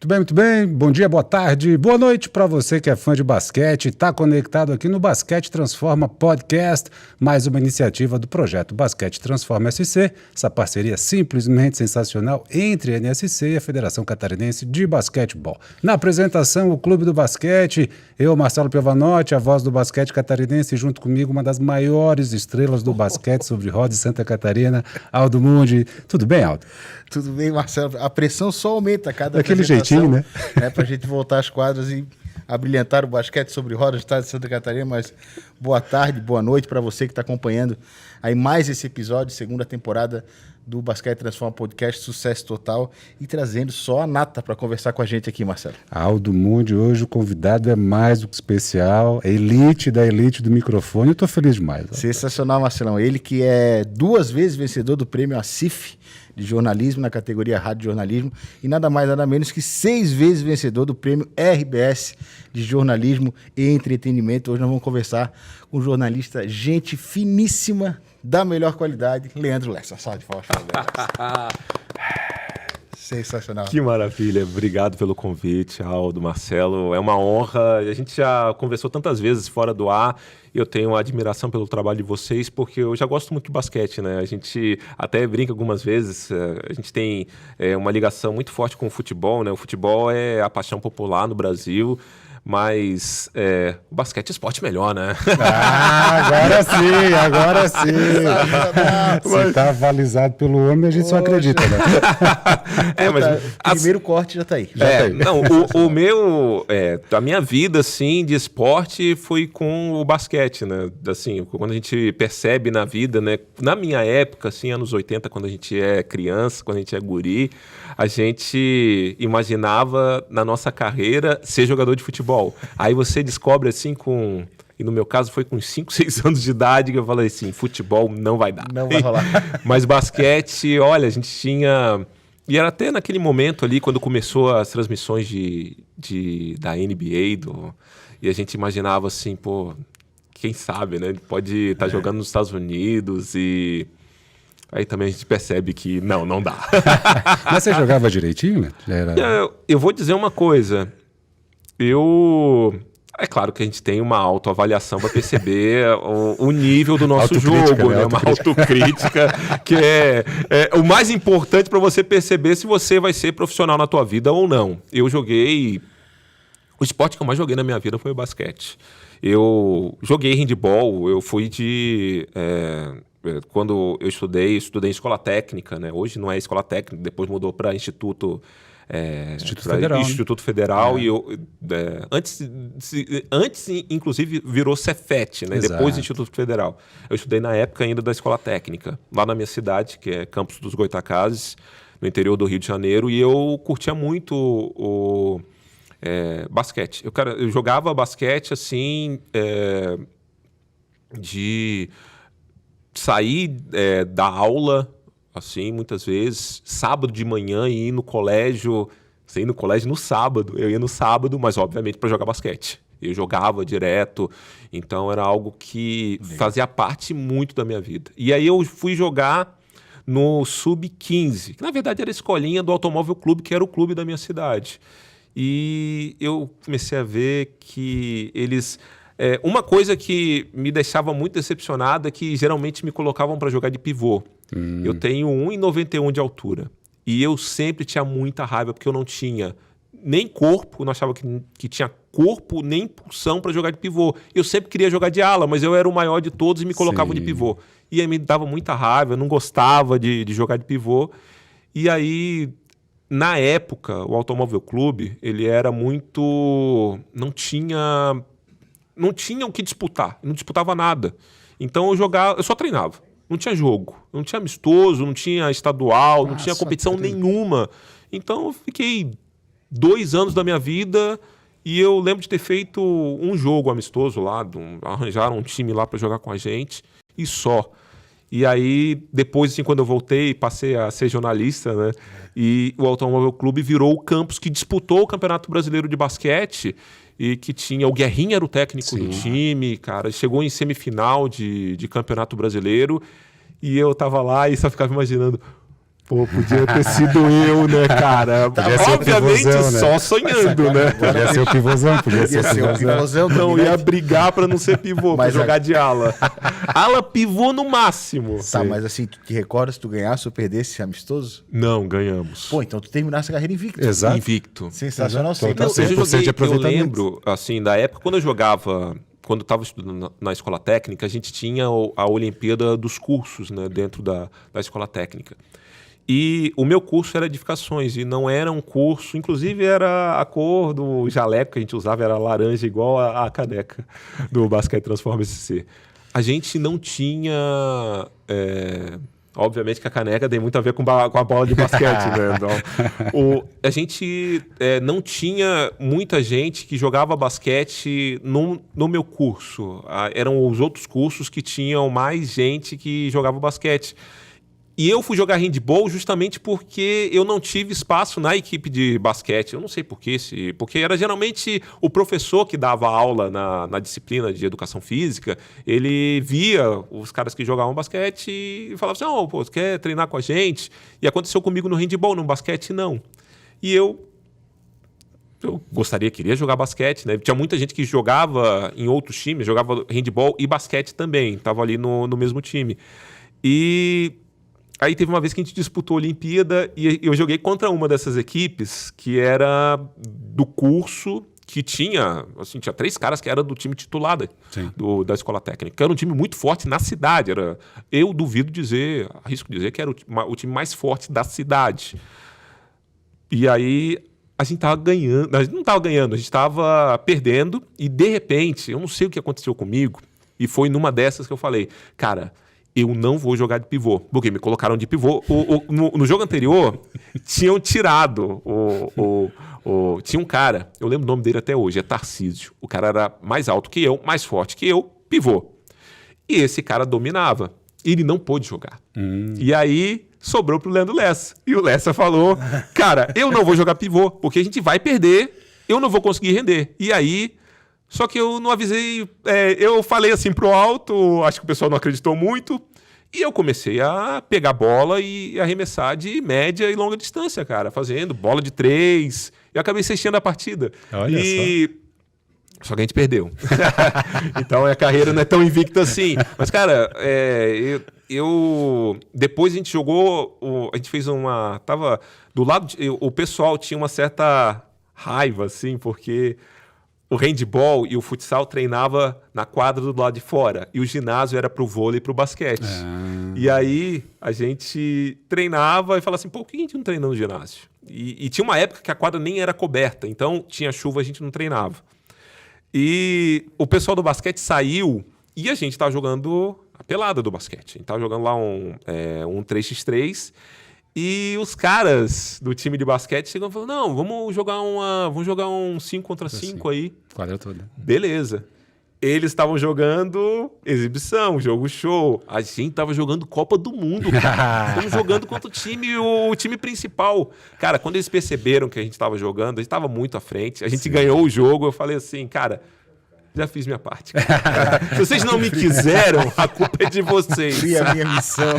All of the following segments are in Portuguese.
Muito bem. Bom dia, boa tarde, boa noite para você que é fã de basquete. Está conectado aqui no Basquete Transforma Podcast, mais uma iniciativa do projeto Basquete Transforma SC, essa parceria simplesmente sensacional entre a NSC e a Federação Catarinense de Basquetebol. Na apresentação, o Clube do Basquete, eu, Marcelo Piovanotti, a voz do basquete catarinense, junto comigo, uma das maiores estrelas do basquete sobre rodas de Santa Catarina, Aldo Mundi. Tudo bem, Aldo? Tudo bem, Marcelo. A pressão só aumenta a cada daquele jeitinho, né? Para a gente voltar às quadras e abrilhantar o basquete sobre rodas do estado de Santa Catarina. Mas boa tarde, boa noite para você que está acompanhando aí mais esse episódio, segunda temporada do Basquete Transforma Podcast, sucesso total, e trazendo só a nata para conversar com a gente aqui, Marcelo. Aldo Mundi, hoje o convidado é mais do que especial, é elite da elite do microfone, eu estou feliz demais. Sensacional, Marcelão. Ele que é 2 vezes vencedor do prêmio ACIF de jornalismo na categoria Rádio Jornalismo e nada mais nada menos que 6 vezes vencedor do prêmio RBS de jornalismo e entretenimento. Hoje nós vamos conversar com um jornalista, gente finíssima, da melhor qualidade, Leandro Lessa. Salve de palmas para Sensacional. Que maravilha. Obrigado pelo convite, Aldo, Marcelo. É uma honra. A gente já conversou tantas vezes fora do ar. Eu tenho uma admiração pelo trabalho de vocês, porque eu já gosto muito de basquete, né? A gente até brinca algumas vezes. A gente tem uma ligação muito forte com o futebol, né? O futebol é a paixão popular no Brasil. Mas o basquete é esporte melhor, né? Agora sim. Se está avalizado pelo homem, a gente só acredita, né? Mas primeiro corte já está aí. Não, a minha vida, assim, de esporte foi com o basquete, né? Assim, quando a gente percebe na vida, né? Na minha época, assim, anos 80, quando a gente é criança, quando a gente é guri, a gente imaginava na nossa carreira ser jogador de futebol. Aí você descobre assim e no meu caso foi com 5, 6 anos de idade que eu falei assim, futebol não vai dar. Não vai rolar. Mas basquete, olha, a gente tinha... E era até naquele momento ali, quando começou as transmissões da NBA, e a gente imaginava assim, pô, quem sabe, né? Ele pode estar jogando nos Estados Unidos e... Aí também a gente percebe que não dá. Mas você jogava direitinho, né? Eu vou dizer uma coisa. É claro que a gente tem uma autoavaliação para perceber o nível do nosso jogo, né? Uma autocrítica que é o mais importante para você perceber se você vai ser profissional na tua vida ou não. O esporte que eu mais joguei na minha vida foi o basquete. Eu joguei handball, eu fui quando eu estudei em escola técnica, né? Hoje não é escola técnica, depois mudou para Instituto Federal, e antes inclusive virou Cefet, né? Depois Instituto Federal. Eu estudei na época ainda da escola técnica, lá na minha cidade, que é Campos dos Goytacazes, no interior do Rio de Janeiro, e eu curtia muito o basquete. Eu jogava basquete assim, de sair da aula, assim, muitas vezes, sábado de manhã e ir no colégio, sem ir no colégio no sábado. Eu ia no sábado, mas obviamente para jogar basquete. Eu jogava direto, então era algo que fazia parte muito da minha vida. E aí eu fui jogar no Sub-15, que na verdade era a escolinha do Automóvel Clube, que era o clube da minha cidade. E eu comecei a ver que eles... uma coisa que me deixava muito decepcionado é que geralmente me colocavam para jogar de pivô. Eu tenho 1,91 de altura. E eu sempre tinha muita raiva, porque eu não tinha nem corpo, eu não achava que tinha corpo nem impulsão para jogar de pivô. Eu sempre queria jogar de ala, mas eu era o maior de todos e me colocavam de pivô. E aí me dava muita raiva, eu não gostava de jogar de pivô. E aí, na época, o Automóvel Clube, ele era muito... Não tinha o que disputar, não disputava nada. Então eu só treinava. Não tinha jogo, não tinha amistoso, não tinha estadual, não tinha competição nenhuma. Então eu fiquei 2 anos da minha vida e eu lembro de ter feito um jogo amistoso lá, arranjaram um time lá para jogar com a gente e só. E aí, depois, assim, quando eu voltei, passei a ser jornalista, né? E o Automóvel Clube virou o campus que disputou o Campeonato Brasileiro de Basquete e que tinha... O Guerrinha era o técnico do time, cara. Chegou em semifinal de Campeonato Brasileiro. E eu tava lá e só ficava imaginando, pô, podia ter sido eu, né, cara? Podia ser o Obviamente pivôzão, né? só sonhando, né? Podia ser o pivôzão, podia ser Ia ser o pivôzão. Não, ia brigar pra não ser pivô, pra Mas jogar de ala. Ala pivô no máximo. Tá, mas assim, tu te recorda se tu ganhasse ou perdesse amistoso? Não, ganhamos. Pô, então tu terminasse a carreira invicto. Exato. Invicto. Sensacional Exato. sempre. Então, Não, eu, 100% joguei, de eu aproveitamento. lembro, assim, da época quando eu jogava, quando eu estava estudando na escola técnica, a gente tinha a Olimpíada dos cursos, né, dentro da escola técnica. E o meu curso era edificações, e não era um curso, inclusive era a cor do jaleco que a gente usava, era laranja, igual a caneca do Basquete Transforma SC. A gente não tinha... obviamente que a caneca tem muito a ver com a bola de basquete, né? Então, a gente não tinha muita gente que jogava basquete no meu curso. Eram os outros cursos que tinham mais gente que jogava basquete. E eu fui jogar handball justamente porque eu não tive espaço na equipe de basquete. Eu não sei por quê, porque era geralmente o professor que dava aula na disciplina de educação física. Ele via os caras que jogavam basquete e falava assim, oh, pô, você quer treinar com a gente? E aconteceu comigo no handball, no basquete não. E eu queria jogar basquete, né? Tinha muita gente que jogava em outros times, jogava handball e basquete também, estava ali no mesmo time. E aí teve uma vez que a gente disputou a Olimpíada e eu joguei contra uma dessas equipes que era do curso que tinha 3 caras que eram do time titular da escola técnica. Era um time muito forte na cidade. Eu arrisco dizer que era o time mais forte da cidade. E aí a gente estava ganhando, a gente não estava ganhando, a gente estava perdendo e de repente, eu não sei o que aconteceu comigo e foi numa dessas que eu falei, cara, eu não vou jogar de pivô, porque me colocaram de pivô. No jogo anterior, tinham tirado tinha um cara, eu lembro o nome dele até hoje, é Tarcísio. O cara era mais alto que eu, mais forte que eu, pivô. E esse cara dominava. Ele não pôde jogar. E aí, sobrou pro Leandro Lessa. E o Lessa falou, cara, eu não vou jogar pivô, porque a gente vai perder, eu não vou conseguir render. E aí... Só que eu não avisei, eu falei assim pro alto, acho que o pessoal não acreditou muito, e eu comecei a pegar bola e arremessar de média e longa distância, cara, fazendo bola de 3, e acabei sextando a partida. Olha Só que a gente perdeu. Então a carreira não é tão invicta assim. Mas, cara, depois a gente jogou, a gente fez tava do lado, o pessoal tinha uma certa raiva, assim, porque... O handball e o futsal treinava na quadra do lado de fora. E o ginásio era pro vôlei e pro basquete. E aí a gente treinava e falava assim, por que a gente não treina no ginásio? E tinha uma época que a quadra nem era coberta. Então tinha chuva, a gente não treinava. E o pessoal do basquete saiu e a gente tava jogando a pelada do basquete. A gente tava jogando lá um 3x3. E os caras do time de basquete chegam e falam, não, vamos jogar um 5 contra 5 aí. Quadra toda. Beleza. Eles estavam jogando exibição, jogo show. A gente tava jogando Copa do Mundo, cara. Estamos jogando contra o time principal. Cara, quando eles perceberam que a gente tava jogando, a gente tava muito à frente. A gente ganhou o jogo, eu falei assim, cara... Já fiz minha parte. Se vocês não me quiseram, a culpa é de vocês. Cumpri a minha missão.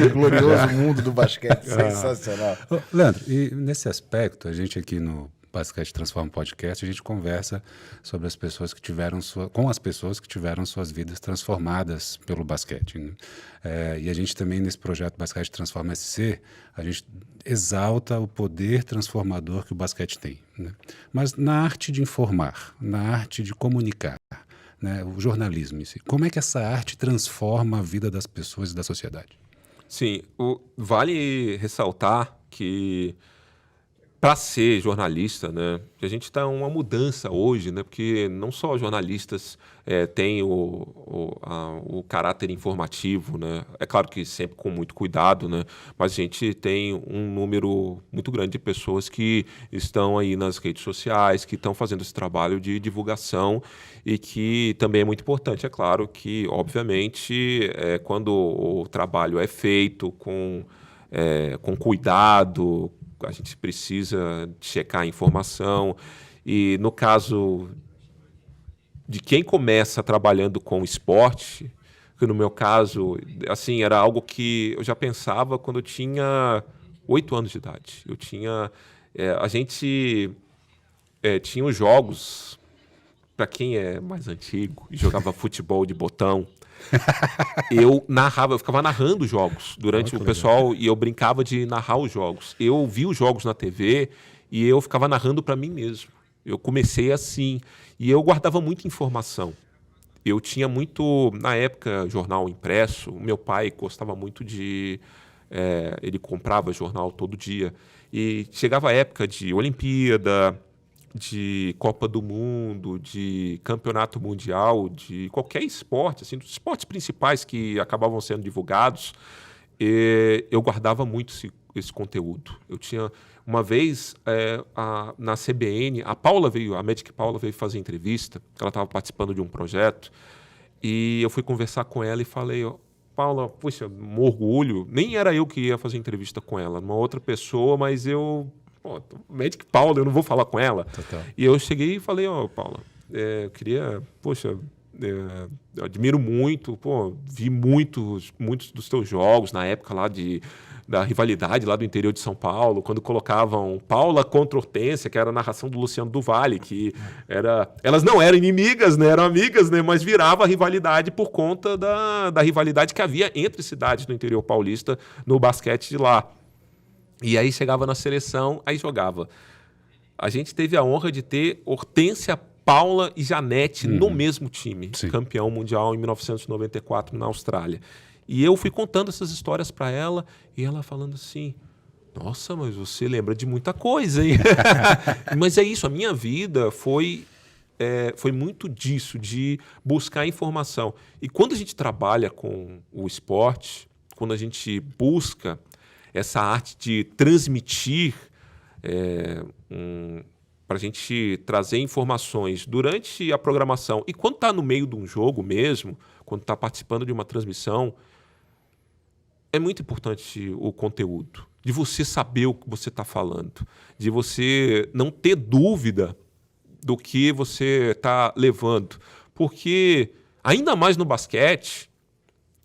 O glorioso mundo do basquete. Sensacional. Ô, Leandro, e nesse aspecto, a gente aqui no Basquete Transforma Podcast, a gente conversa sobre as pessoas que tiveram com as pessoas que tiveram suas vidas transformadas pelo basquete, né? E a gente também, nesse projeto Basquete Transforma SC, a gente exalta o poder transformador que o basquete tem, né? Mas na arte de informar, na arte de comunicar, né, o jornalismo em si, como é que essa arte transforma a vida das pessoas e da sociedade? Sim, vale ressaltar que para ser jornalista, né, a gente está uma mudança hoje, né, porque não só jornalistas têm o caráter informativo, né, é claro que sempre com muito cuidado, né, mas a gente tem um número muito grande de pessoas que estão aí nas redes sociais, que estão fazendo esse trabalho de divulgação e que também é muito importante. É claro que, obviamente, quando o trabalho é feito com cuidado, a gente precisa checar a informação e, no caso de quem começa trabalhando com esporte, que no meu caso, assim, era algo que eu já pensava quando eu tinha 8 anos de idade. A gente tinha os jogos, para quem é mais antigo e jogava futebol de botão, eu ficava narrando os jogos durante o pessoal e eu brincava de narrar os jogos. Eu vi os jogos na TV e eu ficava narrando para mim mesmo. Eu comecei assim e eu guardava muita informação. Eu tinha muito, na época, jornal impresso. O meu pai gostava muito ele comprava jornal todo dia. E chegava a época de Olimpíada, de Copa do Mundo, de Campeonato Mundial, de qualquer esporte, assim, dos esportes principais que acabavam sendo divulgados, eu guardava muito esse conteúdo. Eu tinha, uma vez, na CBN, a Magic Paula veio fazer entrevista, ela estava participando de um projeto, e eu fui conversar com ela e falei, Paula, puxa, um orgulho, nem era eu que ia fazer entrevista com ela, uma outra pessoa, mas Magic Paula, eu não vou falar com ela. Total. E eu cheguei e falei, Paula, eu queria, poxa, eu admiro muito, vi muitos dos teus jogos na época lá da rivalidade lá do interior de São Paulo, quando colocavam Paula contra Hortência, que era a narração do Luciano do Vale, que elas não eram inimigas, né, eram amigas, né, mas virava a rivalidade por conta da rivalidade que havia entre cidades do interior paulista no basquete de lá. E aí chegava na seleção, aí jogava. A gente teve a honra de ter Hortência, Paula e Janete no mesmo time, Sim. campeão mundial em 1994 na Austrália. E eu fui contando essas histórias para ela e ela falando assim, nossa, mas você lembra de muita coisa, hein? Mas é isso, a minha vida foi muito disso, de buscar informação. E quando a gente trabalha com o esporte, quando a gente busca essa arte de transmitir para a gente trazer informações durante a programação e quando está no meio de um jogo mesmo, quando está participando de uma transmissão, é muito importante o conteúdo, de você saber o que você está falando, de você não ter dúvida do que você está levando. Porque, ainda mais no basquete,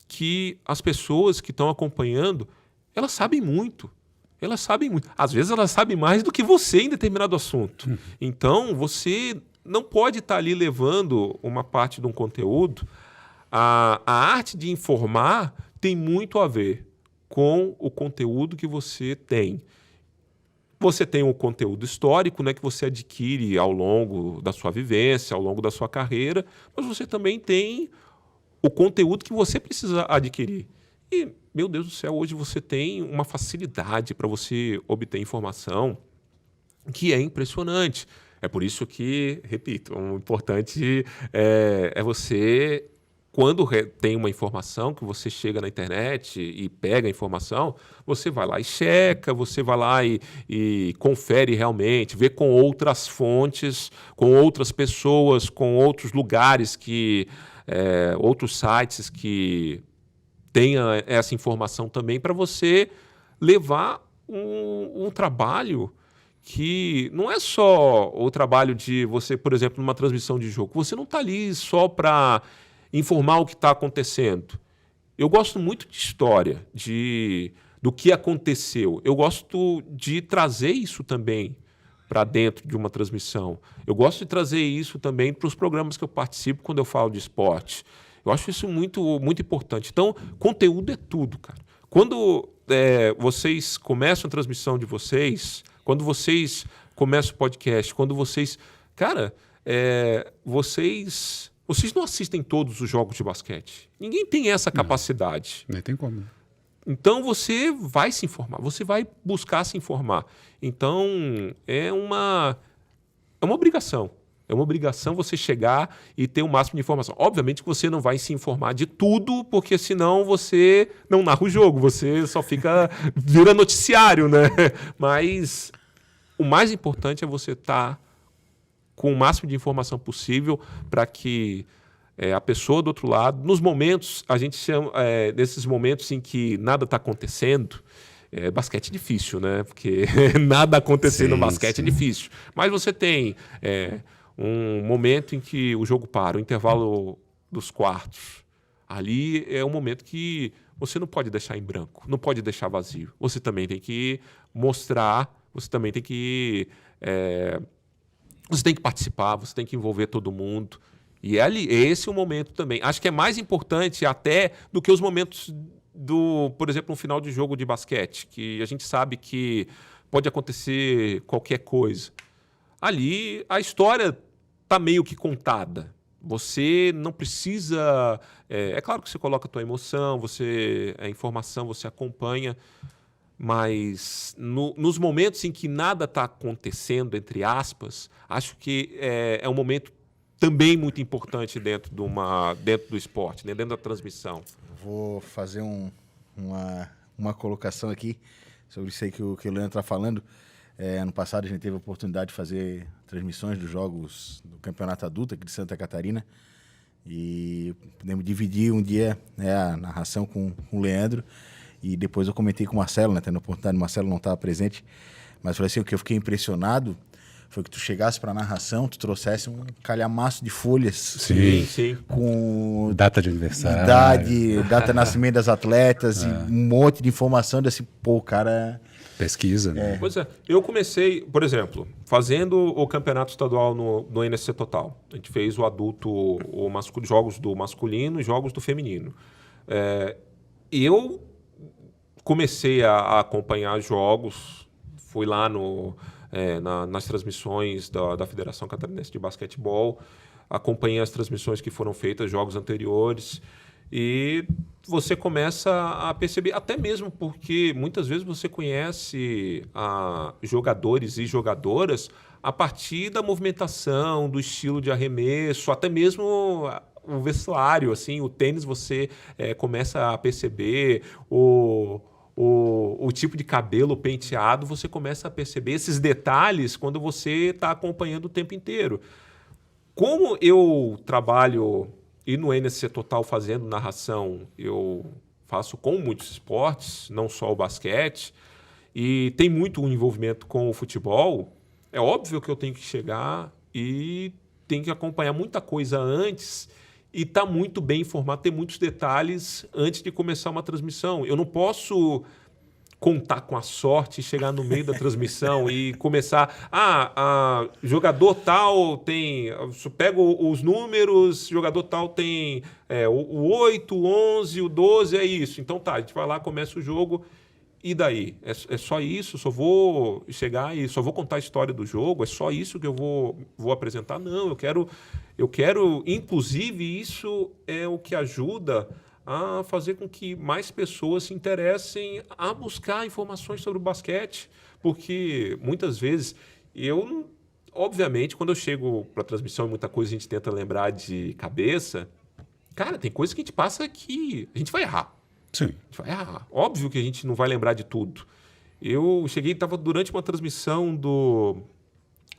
que as pessoas que estão acompanhando, elas sabem muito. Elas sabem muito. Às vezes elas sabem mais do que você em determinado assunto. Então, você não pode estar ali levando uma parte de um conteúdo. A arte de informar tem muito a ver com o conteúdo que você tem. Você tem um conteúdo histórico, né, que você adquire ao longo da sua vivência, ao longo da sua carreira, mas você também tem o conteúdo que você precisa adquirir. E, meu Deus do céu, hoje você tem uma facilidade para você obter informação que é impressionante. É por isso que, repito, o importante é você, quando tem uma informação, que você chega na internet e pega a informação, você vai lá e checa, você vai lá e confere realmente, vê com outras fontes, com outras pessoas, com outros lugares, outros sites que tenha essa informação também, para você levar um trabalho que não é só o trabalho de você, por exemplo, numa transmissão de jogo. Você não está ali só para informar o que está acontecendo. Eu gosto muito de história, do que aconteceu. Eu gosto de trazer isso também para dentro de uma transmissão. Eu gosto de trazer isso também para os programas que eu participo quando eu falo de esporte. Eu acho isso muito, muito importante. Então, conteúdo é tudo, cara. Quando vocês começam a transmissão de vocês, quando vocês começam o podcast, quando vocês... Cara, vocês não assistem todos os jogos de basquete. Ninguém tem essa capacidade. Nem tem como. Então, você vai se informar, você vai buscar se informar. Então, é uma obrigação. É uma obrigação você chegar e ter o máximo de informação. Obviamente que você não vai se informar de tudo, porque senão você não narra o jogo, você só vira noticiário, né? Mas o mais importante é você estar com o máximo de informação possível para que a pessoa do outro lado, nos momentos, a gente chama, nesses momentos em que nada está acontecendo, basquete é difícil, né? Porque nada acontecer no basquete é difícil. Mas você tem um momento em que o jogo para, o intervalo dos quartos. Ali é um momento que você não pode deixar em branco, não pode deixar vazio. Você também tem que mostrar, você também tem que... você tem que participar, você tem que envolver todo mundo. E esse é o momento também. Acho que é mais importante até do que os momentos por exemplo, um final de jogo de basquete, que a gente sabe que pode acontecer qualquer coisa. Ali a história está meio que contada. Você não precisa... É claro que você coloca a tua emoção, a informação, você acompanha, mas nos momentos em que nada está acontecendo, entre aspas, acho que é um momento também muito importante dentro do esporte, né? Dentro da transmissão. Vou fazer uma colocação aqui sobre isso aí que o Leandro está falando. Ano passado a gente teve a oportunidade de fazer transmissões dos jogos do Campeonato Adulto aqui de Santa Catarina e podemos dividir um dia, né, a narração com o Leandro, e depois eu comentei com o Marcelo, né, tendo a oportunidade, o Marcelo não estava presente, mas falei assim, o que eu fiquei impressionado foi que tu chegasse para a narração, tu trouxesse um calhamaço de folhas. Sim. Com data de aniversário, data de nascimento das atletas, e um monte de informação desse, o cara... Pesquisa, né? Pois é. Eu comecei, por exemplo, fazendo o campeonato estadual no NSC Total. A gente fez o adulto, jogos do masculino e jogos do feminino. Eu comecei a acompanhar jogos, fui lá nas transmissões da Federação Catarinense de Basquetebol, acompanhei as transmissões que foram feitas, jogos anteriores, e você começa a perceber, até mesmo porque muitas vezes você conhece jogadores e jogadoras a partir da movimentação, do estilo de arremesso, até mesmo o vestuário, assim, o tênis você começa a perceber, o tipo de cabelo penteado, você começa a perceber esses detalhes quando você está acompanhando o tempo inteiro. Como eu trabalho... E no NSC Total, fazendo narração, eu faço com muitos esportes, não só o basquete, e tem muito envolvimento com o futebol. É óbvio que eu tenho que chegar e tenho que acompanhar muita coisa antes e estar muito bem informado, ter muitos detalhes antes de começar uma transmissão. Eu não posso contar com a sorte e chegar no meio da transmissão e começar... jogador tal tem... Pego os números, jogador tal tem o 8, o 11, o 12, é isso. Então tá, a gente vai lá, começa o jogo, e daí? É só isso? Só vou chegar e só vou contar a história do jogo? É só isso que eu vou apresentar? Não, eu quero... Inclusive, isso é o que ajuda a fazer com que mais pessoas se interessem a buscar informações sobre o basquete, porque muitas vezes obviamente, quando eu chego para a transmissão e muita coisa a gente tenta lembrar de cabeça, cara, tem coisa que a gente passa que a gente vai errar. Sim. A gente vai errar. Óbvio que a gente não vai lembrar de tudo. Eu cheguei, estava durante uma transmissão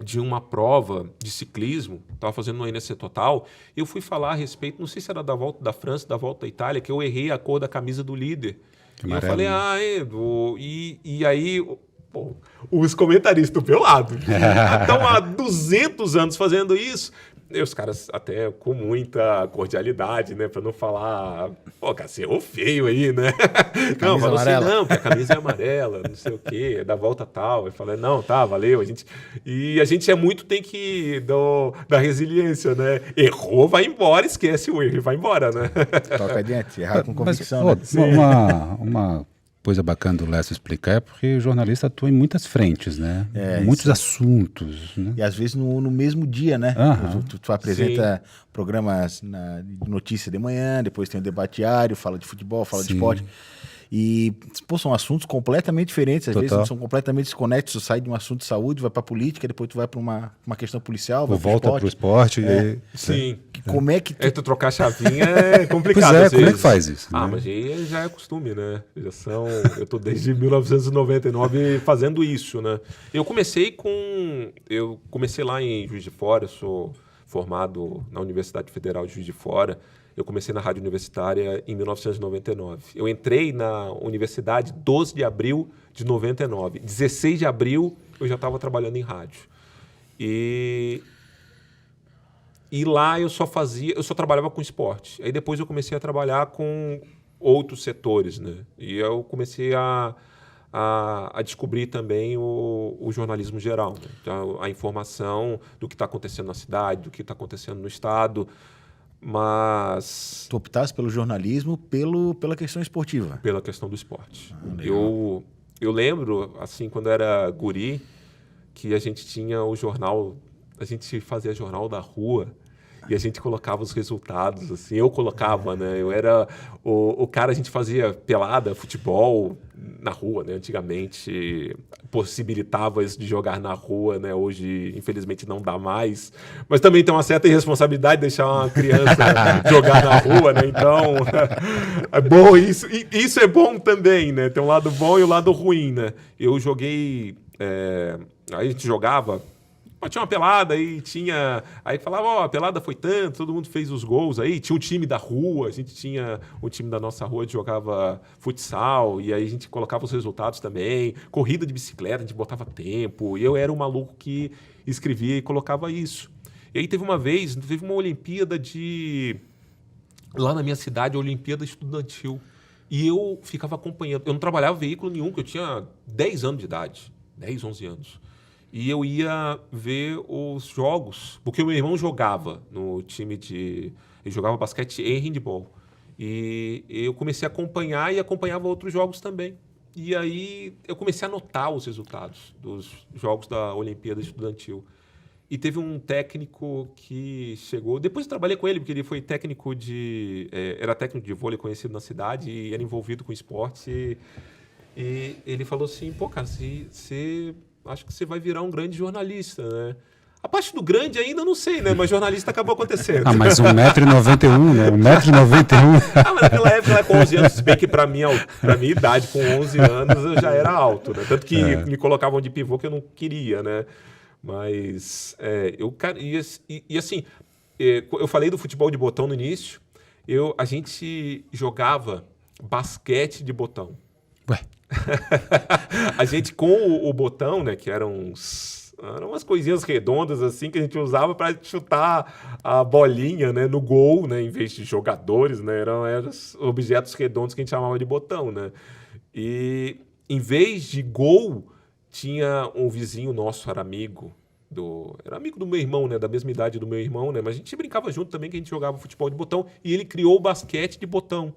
de uma prova de ciclismo, estava fazendo no NSC Total, eu fui falar a respeito, não sei se era da volta da França, da volta da Itália, que eu errei a cor da camisa do líder. E eu falei, e aí, pô, os comentaristas do meu lado, que estão há 200 anos fazendo isso, e os caras até com muita cordialidade, né, para não falar, pô, cara, você errou feio aí, né? Não, falou assim, não, que a camisa é amarela, não sei o quê, é da volta tal. Eu falei, não, tá, valeu. E a gente tem que da resiliência, né? Errou, vai embora, esquece o erro e vai embora, né? Toca adiante, errar com convicção. Mas, né? uma coisa bacana do Lécio explicar é porque o jornalista atua em muitas frentes, né? Muitos assuntos, né? E às vezes no mesmo dia, né? Aham. Tu apresenta programas de notícia de manhã, depois tem o debate diário, fala de futebol, fala de Sim. esporte. E, pô, são assuntos completamente diferentes, às Total. vezes são completamente desconexos. Tu sai de um assunto de saúde, vai pra política, depois tu vai pra uma questão policial, vai pro Volta pro esporte. Sim. Como é que tu... Tu trocar a chavinha é complicado. Pois é, às como é que vezes. faz isso? Ah, né? mas aí já é costume, né? Eu tô desde 1999 fazendo isso, né? Eu comecei lá em Juiz de Fora, eu sou formado na Universidade Federal de Juiz de Fora. Eu comecei na rádio universitária em 1999. Eu entrei na universidade 12 de abril de 99. 16 de abril eu já estava trabalhando em rádio. E E lá eu só trabalhava com esporte. Aí depois eu comecei a trabalhar com outros setores, né? E eu comecei a descobrir também o jornalismo geral, né? Então, a informação do que está acontecendo na cidade, do que está acontecendo no estado, mas... Tu optaste pelo jornalismo pela questão esportiva? Pela questão do esporte. Eu lembro, assim, quando eu era guri, que a gente tinha o jornal, a gente fazia jornal da rua e a gente colocava os resultados, assim, eu colocava, né? Eu era o cara, a gente fazia pelada, futebol na rua, né? Antigamente possibilitava isso de jogar na rua, né? Hoje, infelizmente, não dá mais. Mas também tem uma certa irresponsabilidade de deixar uma criança jogar na rua, né? Então, é bom isso. E isso é bom também, né? Tem um lado bom e o lado ruim, né? Eu joguei... Aí a gente jogava... Tinha uma pelada aí, aí falava, ó, a pelada foi tanto, todo mundo fez os gols aí, tinha o time da rua, a gente tinha o time da nossa rua, a gente jogava futsal, e aí a gente colocava os resultados também, corrida de bicicleta, a gente botava tempo, e eu era o maluco que escrevia e colocava isso. E aí teve uma Olimpíada lá na minha cidade, a Olimpíada Estudantil, e eu ficava acompanhando, eu não trabalhava em veículo nenhum, porque eu tinha 10 anos de idade, 10, 11 anos. E eu ia ver os jogos, porque o meu irmão jogava no time ele jogava basquete e handball. E eu comecei a acompanhar e acompanhava outros jogos também. E aí eu comecei a anotar os resultados dos jogos da Olimpíada Estudantil. E teve um técnico que chegou... Depois eu trabalhei com ele, porque ele foi técnico era técnico de vôlei conhecido na cidade e era envolvido com esporte. E ele falou assim, pô, cara, acho que você vai virar um grande jornalista, né? A parte do grande ainda não sei, né? Mas jornalista acabou acontecendo. Ah, mas 1,91 m, né? 1,91 m. Mas naquela época, com 11 anos, se bem que pra minha idade, com 11 anos, eu já era alto, né? Tanto que me colocavam de pivô que eu não queria, né? Mas, assim, eu falei do futebol de botão no início, a gente jogava basquete de botão. Ué? A gente com o botão, né, que eram umas coisinhas redondas assim que a gente usava para chutar a bolinha, né, no gol, né, em vez de jogadores, né, eram objetos redondos que a gente chamava de botão, né. E em vez de gol tinha um vizinho nosso, era amigo do meu irmão, né, da mesma idade do meu irmão, né, mas a gente brincava junto também, que a gente jogava futebol de botão, e ele criou o basquete de botão.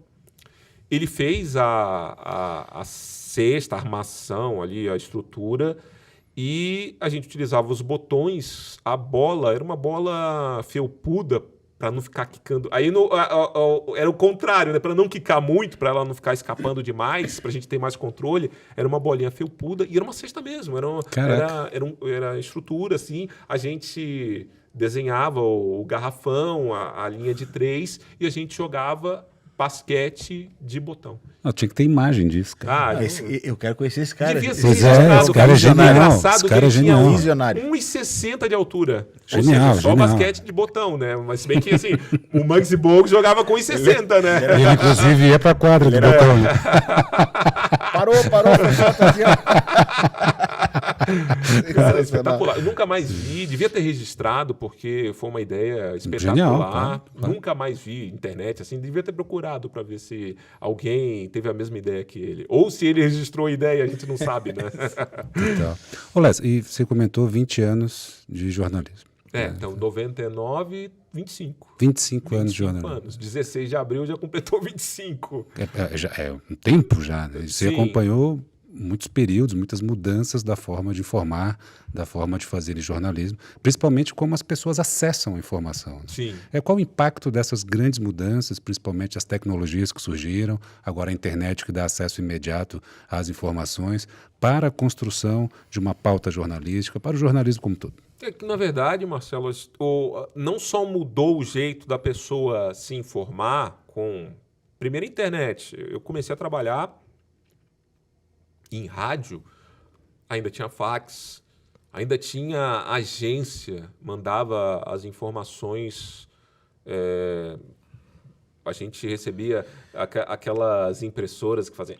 Ele fez a cesta, a armação ali, a estrutura, e a gente utilizava os botões, a bola, era uma bola felpuda para não ficar quicando. Aí era o contrário, né? Para não quicar muito, para ela não ficar escapando demais, para a gente ter mais controle, era uma bolinha felpuda e era uma cesta mesmo, era estrutura, assim, a gente desenhava o garrafão, a linha de 3, e a gente jogava basquete de botão. Tinha que ter imagem disso, cara. Eu quero conhecer esse cara. Esse cara é genial. Esse cara é genial. 1,60 de altura. Genial, ou seja, só basquete de botão, né? Mas se bem que, assim, o Muggsy Bogues jogava com 1,60, né? Ele, inclusive, ia pra quadra de botão. Né? Parou, Cara, espetacular. Eu nunca mais vi, devia ter registrado, porque foi uma ideia espetacular. Genial, claro. Nunca mais vi internet, assim, devia ter procurado para ver se alguém teve a mesma ideia que ele. Ou se ele registrou a ideia, a gente não sabe, né? Então. Ô, Les, e você comentou 20 anos de jornalismo. Então 99, 25. 25 anos de jornalismo. Anos. 16 de abril já completou 25. É um tempo já, né? Você acompanhou muitos períodos, muitas mudanças da forma de informar, da forma de fazer jornalismo, principalmente como as pessoas acessam a informação. Né? Sim. Qual o impacto dessas grandes mudanças, principalmente as tecnologias que surgiram, agora a internet que dá acesso imediato às informações, para a construção de uma pauta jornalística, para o jornalismo como um todo? Na verdade, Marcelo, não só mudou o jeito da pessoa se informar com... Primeiro, a internet. Eu comecei a trabalhar em rádio, ainda tinha fax, ainda tinha agência, mandava as informações, a gente recebia aquelas impressoras que faziam...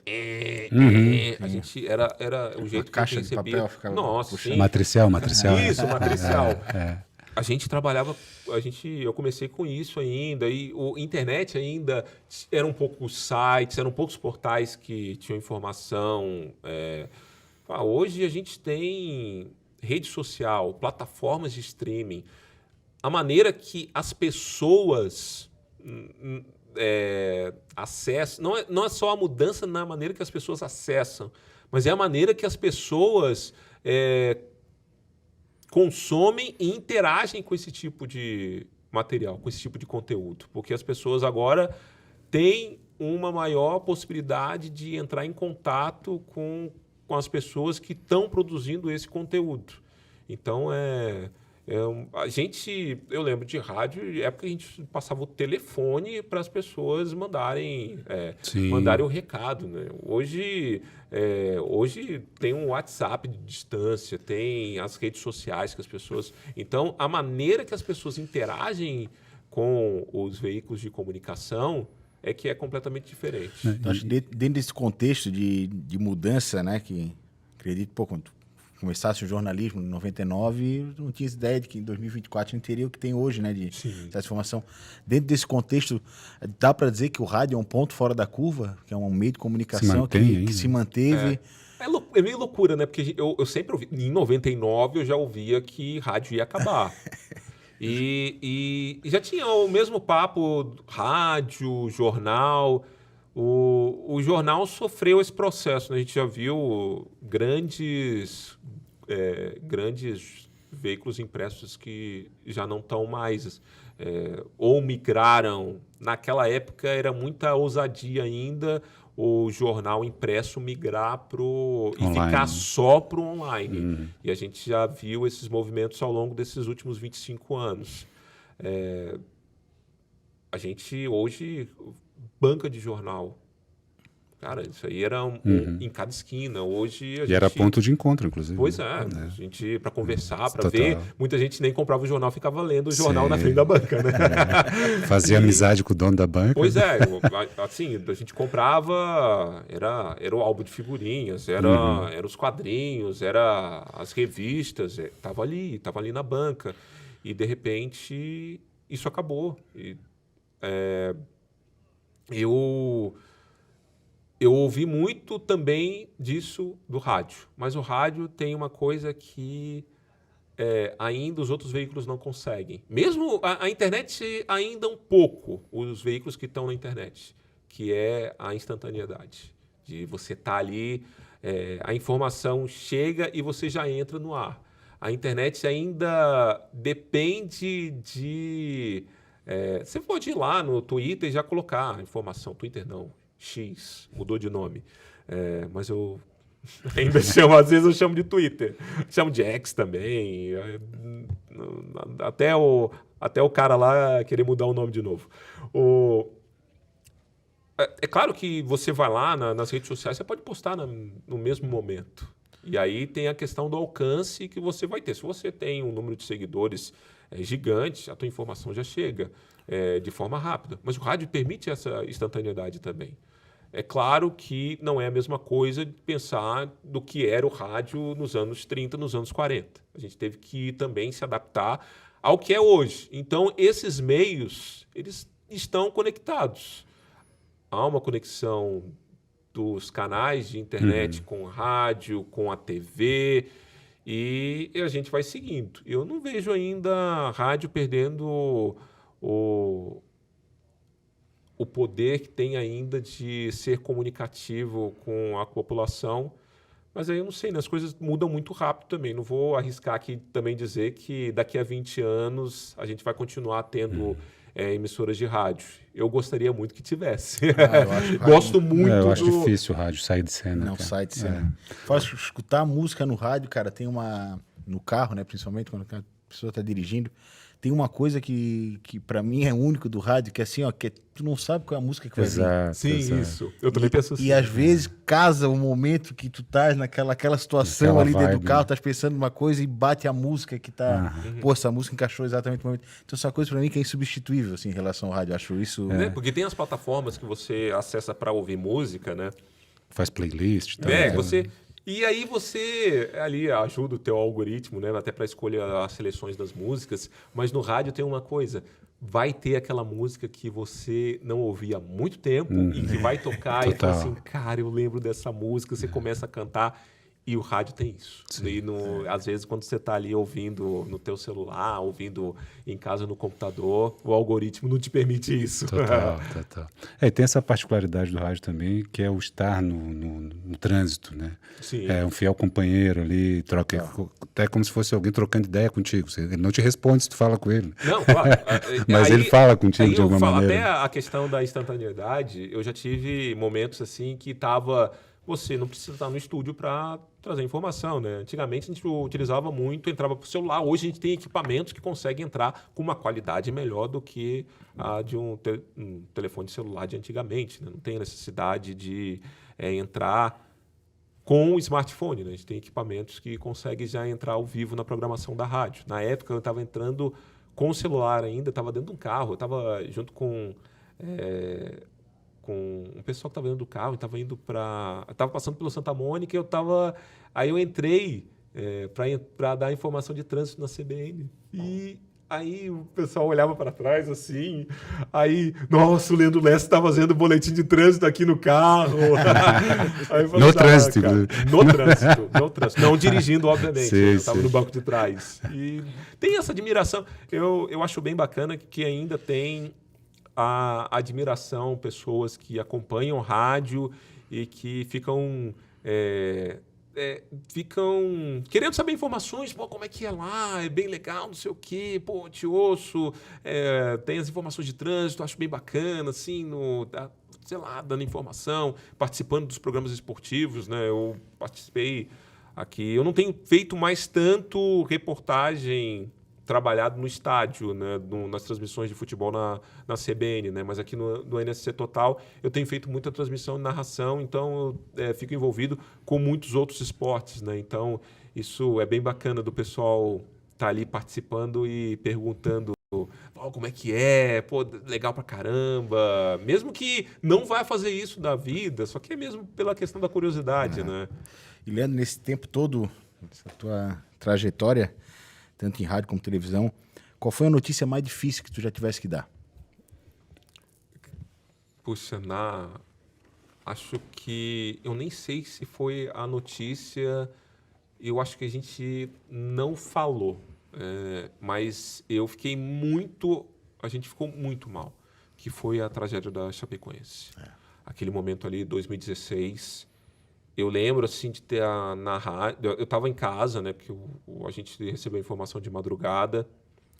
A gente era o jeito que a gente recebia. Papel ficava Nossa, sim. Matricial. Isso, matricial. A gente trabalhava, eu comecei com isso ainda, e a internet ainda eram poucos sites, eram poucos portais que tinham informação. Hoje a gente tem rede social, plataformas de streaming. A maneira que as pessoas acessam, não é só a mudança na maneira que as pessoas acessam, mas é a maneira que as pessoas consomem e interagem com esse tipo de material, com esse tipo de conteúdo. Porque as pessoas agora têm uma maior possibilidade de entrar em contato com as pessoas que estão produzindo esse conteúdo. Então, eu lembro de rádio, época que a gente passava o telefone para as pessoas mandarem o recado, né? Hoje tem um WhatsApp de distância, tem as redes sociais que as pessoas... Então, a maneira que as pessoas interagem com os veículos de comunicação é que é completamente diferente. Então, acho que dentro desse contexto de mudança, né, que acredito, quando começasse o jornalismo em 99, não tinha ideia de que em 2024 a gente teria o que tem hoje, né, de transformação. Dentro desse contexto, dá para dizer que o rádio é um ponto fora da curva, que é um meio de comunicação que se manteve. É meio loucura, né? Porque eu sempre ouvi, em 99 eu já ouvia que rádio ia acabar. E já tinha o mesmo papo, rádio, jornal. O jornal sofreu esse processo, né? A gente já viu grandes veículos impressos que já não estão mais, ou migraram. Naquela época era muita ousadia ainda o jornal impresso migrar e ficar só para o online. E a gente já viu esses movimentos ao longo desses últimos 25 anos. A gente hoje... banca de jornal. Cara, isso aí era em cada esquina. Hoje a gente... era ponto de encontro, inclusive. Pois é. A gente, para conversar, para ver, muita gente nem comprava o jornal, ficava lendo o jornal na frente da banca, né? Fazia amizade com o dono da banca. Pois é. Assim, a gente comprava, era o álbum de figurinhas, era os quadrinhos, era as revistas, tava ali na banca. E, de repente, isso acabou. Eu ouvi muito também disso do rádio, mas o rádio tem uma coisa que ainda os outros veículos não conseguem. Mesmo a internet ainda um pouco, os veículos que estão na internet, que é a instantaneidade. De você estar ali, a informação chega e você já entra no ar. A internet ainda depende de... você pode ir lá no Twitter e já colocar a informação. Twitter não, X, mudou de nome. Mas eu ainda chamo, às vezes eu chamo de Twitter. Chamo de X também. Até o cara lá querer mudar o nome de novo. É claro que você vai lá nas redes sociais, você pode postar no mesmo momento. E aí tem a questão do alcance que você vai ter. Se você tem um número de seguidores gigante, a tua informação já chega de forma rápida. Mas o rádio permite essa instantaneidade também. É claro que não é a mesma coisa de pensar do que era o rádio nos anos 30, nos anos 40. A gente teve que também se adaptar ao que é hoje. Então, esses meios, eles estão conectados. Há uma conexão dos canais de internet com rádio, com a TV, e a gente vai seguindo. Eu não vejo ainda a rádio perdendo o poder que tem ainda de ser comunicativo com a população, mas aí eu não sei, né? As coisas mudam muito rápido também. Não vou arriscar aqui também dizer que daqui a 20 anos a gente vai continuar tendo emissoras de rádio. Eu gostaria muito que tivesse. Gosto muito. Eu acho difícil o rádio sair de cena. Não sai de cena. Faz escutar música no rádio, cara, tem no carro, né? Principalmente quando a pessoa está dirigindo. Tem uma coisa que para mim é único do rádio, que é assim, ó, que tu não sabe qual é a música que vai vir. Sim, isso. Eu também penso assim. E às vezes casa o momento que tu tá naquela situação ali dentro do carro, tá pensando numa coisa e bate a música que tá... Pô, essa música encaixou exatamente no momento. Então essa coisa para mim que é insubstituível, assim, em relação ao rádio. Eu acho isso... Porque tem as plataformas que você acessa para ouvir música, né? Faz playlist e tal. E aí você ali ajuda o teu algoritmo, né? Até para escolher as seleções das músicas. Mas no rádio tem uma coisa. Vai ter aquela música que você não ouvia há muito tempo e que vai tocar e fala assim, cara, eu lembro dessa música. Você começa a cantar. E o rádio tem isso. E às vezes, quando você está ali ouvindo no teu celular, ouvindo em casa no computador, o algoritmo não te permite isso. Total. E tem essa particularidade do rádio também, que é o estar no trânsito, né? Sim. É um fiel companheiro ali, troca, até como se fosse alguém trocando ideia contigo. Ele não te responde se tu fala com ele. Não, claro. Mas ele fala contigo de alguma maneira. Até a questão da instantaneidade, eu já tive momentos assim que você não precisa estar no estúdio para trazer informação, né? Antigamente a gente utilizava muito, entrava para o celular. Hoje a gente tem equipamentos que conseguem entrar com uma qualidade melhor do que a de um telefone celular de antigamente, né? Não tem necessidade de entrar com o smartphone, né? A gente tem equipamentos que conseguem já entrar ao vivo na programação da rádio. Na época eu estava entrando com o celular ainda, estava dentro de um carro, eu estava junto com um pessoal que estava dentro do carro, estava passando pelo Santa Mônica, aí eu entrei para dar informação de trânsito na CBN. E aí o pessoal olhava para trás assim, aí, nossa, o Leandro Lessa está fazendo boletim de trânsito aqui no carro. Aí no trânsito. No trânsito. Não dirigindo, obviamente. Sim, eu estava no banco de trás. E tem essa admiração. Eu acho bem bacana que ainda tem a admiração, pessoas que acompanham rádio e que ficam querendo saber informações, pô, como é que é lá, é bem legal, não sei o quê, pô, te ouço, tem as informações de trânsito, acho bem bacana, assim, sei lá, dando informação, participando dos programas esportivos, né? Eu participei aqui, eu não tenho feito mais tanto reportagem trabalhado no estádio, né, nas transmissões de futebol na CBN, né, mas aqui no NSC Total eu tenho feito muita transmissão e narração, então eu fico envolvido com muitos outros esportes, né, então isso é bem bacana do pessoal estar ali participando e perguntando como é que é, pô, legal pra caramba, mesmo que não vai fazer isso da vida, só que é mesmo pela questão da curiosidade, né. E Leandro, nesse tempo todo, essa tua trajetória, tanto em rádio como televisão, qual foi a notícia mais difícil que tu já tivesse que dar? Puxa, acho que eu nem sei se foi a notícia, eu acho que a gente não falou, mas a gente ficou muito mal, que foi a tragédia da Chapecoense. Aquele momento ali, 2016, eu lembro, assim, de ter na rádio. Eu estava em casa, né? Porque a gente recebeu a informação de madrugada.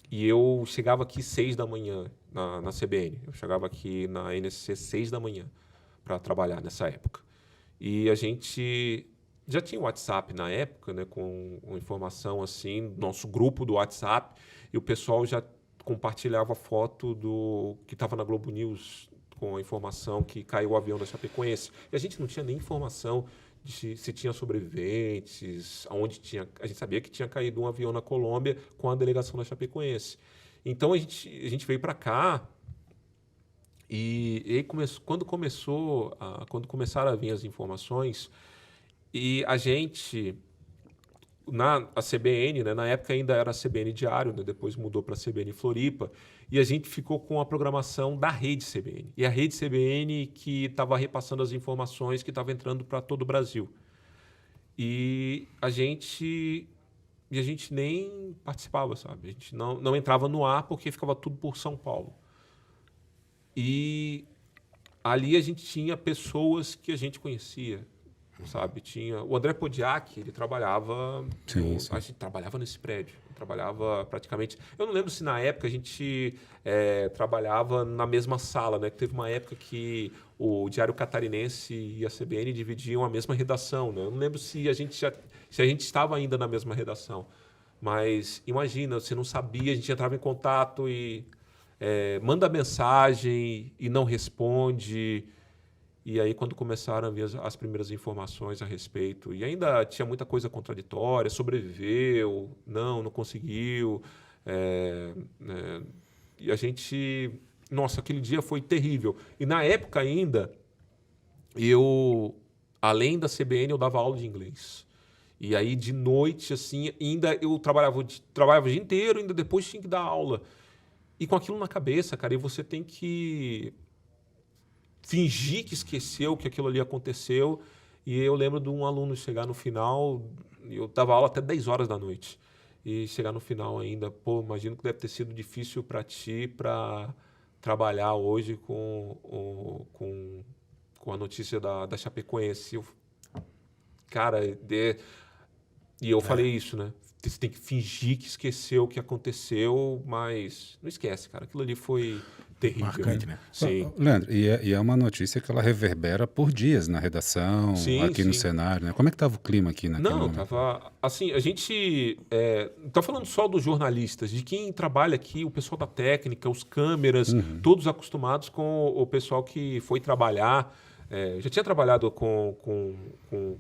E eu chegava aqui 6 da manhã na CBN. Eu chegava aqui na NSC 6 da manhã para trabalhar nessa época. E a gente já tinha o WhatsApp na época, né? Com informação, assim, nosso grupo do WhatsApp. E o pessoal já compartilhava foto que estava na Globo News, com a informação que caiu o avião da Chapecoense. E a gente não tinha nem informação de se tinha sobreviventes, aonde tinha. A gente sabia que tinha caído um avião na Colômbia com a delegação da Chapecoense. Então a gente veio para cá e quando começaram a vir as informações, e a gente, a CBN, né, na época ainda era a CBN Diário, né, depois mudou para a CBN Floripa, e a gente ficou com a programação da rede CBN. E a rede CBN que estava repassando as informações que estavam entrando para todo o Brasil. E a gente nem participava, sabe? A gente não entrava no ar porque ficava tudo por São Paulo. E ali a gente tinha pessoas que a gente conhecia, sabe? Tinha o André Podiak, ele trabalhava, Sim. a gente trabalhava nesse prédio, trabalhava praticamente. Eu não lembro se na época a gente trabalhava na mesma sala, né? Teve uma época que o Diário Catarinense e a CBN dividiam a mesma redação, né? Eu não lembro se a gente estava ainda na mesma redação, mas imagina, você não sabia, a gente entrava em contato e manda mensagem e não responde. E aí, quando começaram a vir as primeiras informações a respeito, e ainda tinha muita coisa contraditória, sobreviveu, não conseguiu. Né? E a gente... Nossa, aquele dia foi terrível. E na época ainda, além da CBN, eu dava aula de inglês. E aí, de noite, assim, ainda eu trabalhava o dia inteiro, ainda depois tinha que dar aula. E com aquilo na cabeça, cara, e você tem que fingir que esqueceu que aquilo ali aconteceu. E eu lembro de um aluno chegar no final, eu dava aula até 10 horas da noite. E chegar no final ainda, pô, imagino que deve ter sido difícil para ti para trabalhar hoje com a notícia da Chapecoense. Cara, e eu falei isso, né? Você tem que fingir que esqueceu o que aconteceu, mas não esquece, cara. Aquilo ali foi terrível. Marcante, né? Sim. Leandro, e é uma notícia que ela reverbera por dias na redação, Sim, aqui no sim. cenário, né? Como é que estava o clima aqui naquele Não, momento? tava. Assim, a gente. Não tá falando só dos jornalistas, de quem trabalha aqui, o pessoal da técnica, os câmeras, todos acostumados com o pessoal que foi trabalhar. Eu já tinha trabalhado com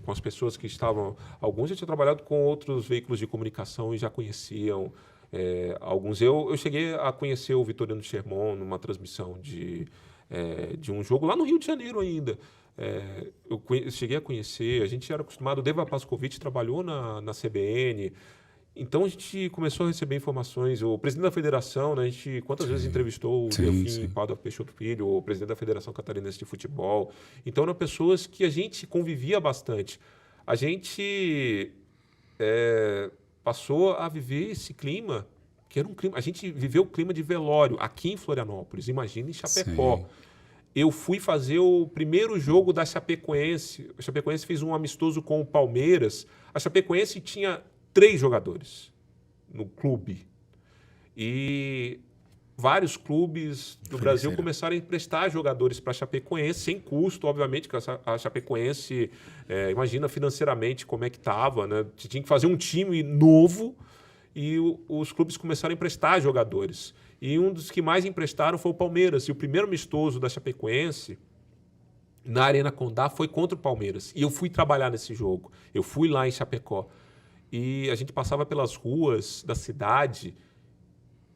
as pessoas que estavam. Alguns já tinha trabalhado com outros veículos de comunicação e já conheciam. Alguns. Eu cheguei a conhecer o Vitoriano Sherman numa transmissão de um jogo lá no Rio de Janeiro ainda. Eu cheguei a conhecer, a gente era acostumado, o Deva Pascovitch trabalhou na CBN, então a gente começou a receber informações. O presidente da federação, né, a gente quantas vezes entrevistou o Delfim Padua Peixoto Filho, o presidente da Federação Catarinense de Futebol. Então eram pessoas que a gente convivia bastante. A gente passou a viver esse clima, que era um clima. A gente viveu o clima de velório aqui em Florianópolis, imagina em Chapecó. Sim. Eu fui fazer o primeiro jogo da Chapecoense. A Chapecoense fez um amistoso com o Palmeiras. A Chapecoense tinha 3 jogadores no clube. E vários clubes do Brasil começaram a emprestar jogadores para a Chapecoense, sem custo, obviamente, que a Chapecoense, imagina financeiramente como é que estava, né? Tinha que fazer um time novo e os clubes começaram a emprestar jogadores. E um dos que mais emprestaram foi o Palmeiras. E o primeiro amistoso da Chapecoense, na Arena Condá, foi contra o Palmeiras. E eu fui trabalhar nesse jogo. Eu fui lá em Chapecó. E a gente passava pelas ruas da cidade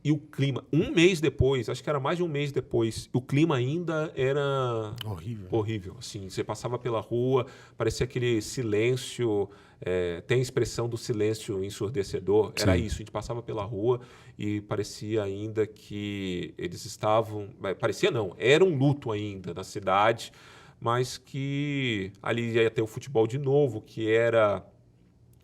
e o clima, um mês depois, acho que era mais de um mês depois, o clima ainda era horrível. Assim, você passava pela rua, parecia aquele silêncio, tem a expressão do silêncio ensurdecedor, era isso, a gente passava pela rua e parecia ainda que eles estavam, parecia não, era um luto ainda na cidade, mas que ali ia ter o futebol de novo, que era...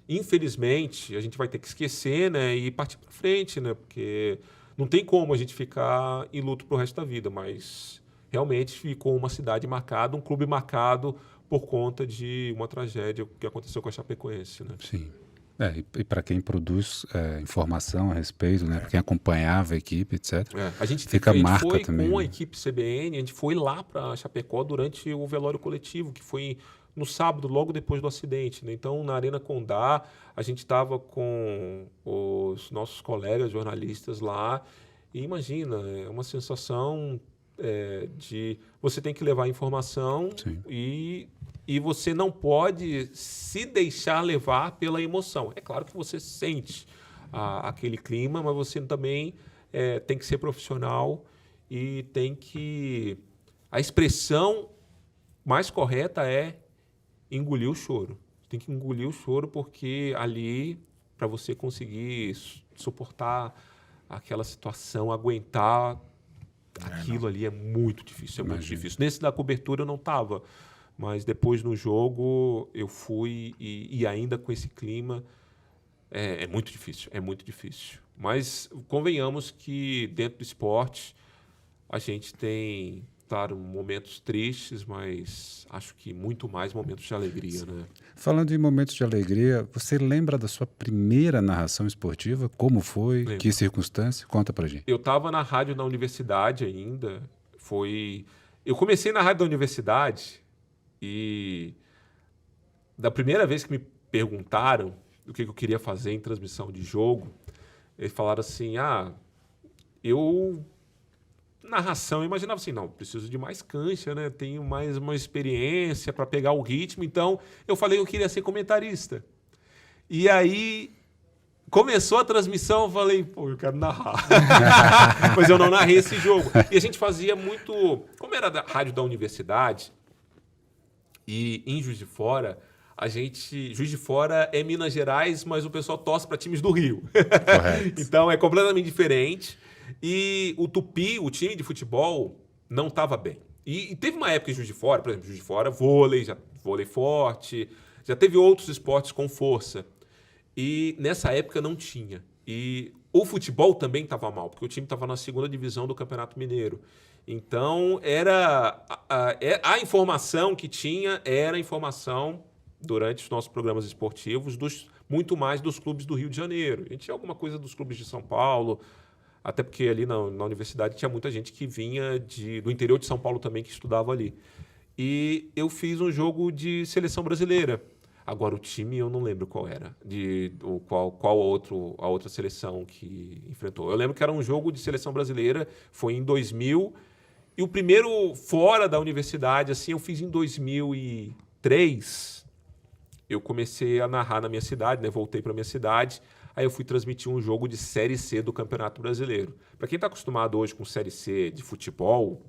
Infelizmente, a gente vai ter que esquecer, né, e partir para frente, né, porque não tem como a gente ficar em luto para o resto da vida, mas realmente ficou uma cidade marcada, um clube marcado por conta de uma tragédia que aconteceu com a Chapecoense, né? Sim. E para quem produz informação a respeito, né, quem acompanhava a equipe, etc. A gente marca foi também, com a né? equipe CBN, a gente foi lá para Chapecó durante o velório coletivo, que foi no sábado, logo depois do acidente, né? Então, na Arena Condá, a gente estava com os nossos colegas jornalistas lá. E imagina, é uma sensação de... Você tem que levar informação e você não pode se deixar levar pela emoção. É claro que você sente aquele clima, mas você também tem que ser profissional e tem que... A expressão mais correta é engolir o choro. Tem que engolir o choro porque ali, para você conseguir suportar aquela situação, aguentar aquilo ali é muito difícil, muito difícil. Nesse da cobertura eu não estava, mas depois no jogo eu fui e ainda com esse clima é muito difícil. Mas convenhamos que dentro do esporte a gente tem... Claro, momentos tristes, mas acho que muito mais momentos de alegria, né? Falando em momentos de alegria, você lembra da sua primeira narração esportiva? Como foi? Lembro. Que circunstância? Conta pra gente. Eu estava na rádio da universidade ainda. Eu comecei na rádio da universidade e da primeira vez que me perguntaram o que eu queria fazer em transmissão de jogo, eles falaram assim, narração, eu imaginava assim, não, preciso de mais cancha, né? Tenho mais uma experiência para pegar o ritmo, então eu falei que eu queria ser comentarista. E aí começou a transmissão, eu falei, pô, eu quero narrar. Mas eu não narrei esse jogo. E a gente fazia muito... Como era da rádio da universidade, E em Juiz de Fora, Juiz de Fora é Minas Gerais, mas o pessoal torce para times do Rio. Correto. Então é completamente diferente. E o Tupi, o time de futebol, não estava bem. E teve uma época em Juiz de Fora, por exemplo, Juiz de Fora, vôlei forte, já teve outros esportes com força. E nessa época não tinha. E o futebol também estava mal, porque o time estava na 2ª divisão do Campeonato Mineiro. Então, a informação que tinha era a informação, durante os nossos programas esportivos, muito mais dos clubes do Rio de Janeiro. A gente tinha alguma coisa dos clubes de São Paulo, até porque ali na universidade tinha muita gente que vinha do interior de São Paulo também, que estudava ali. E eu fiz um jogo de seleção brasileira. Agora, o time eu não lembro qual era, qual a outra seleção que enfrentou. Eu lembro que era um jogo de seleção brasileira, foi em 2000, e o primeiro fora da universidade, assim, eu fiz em 2003. Eu comecei a narrar na minha cidade, né? Voltei para minha cidade, aí eu fui transmitir um jogo de Série C do Campeonato Brasileiro. Para quem está acostumado hoje com Série C de futebol,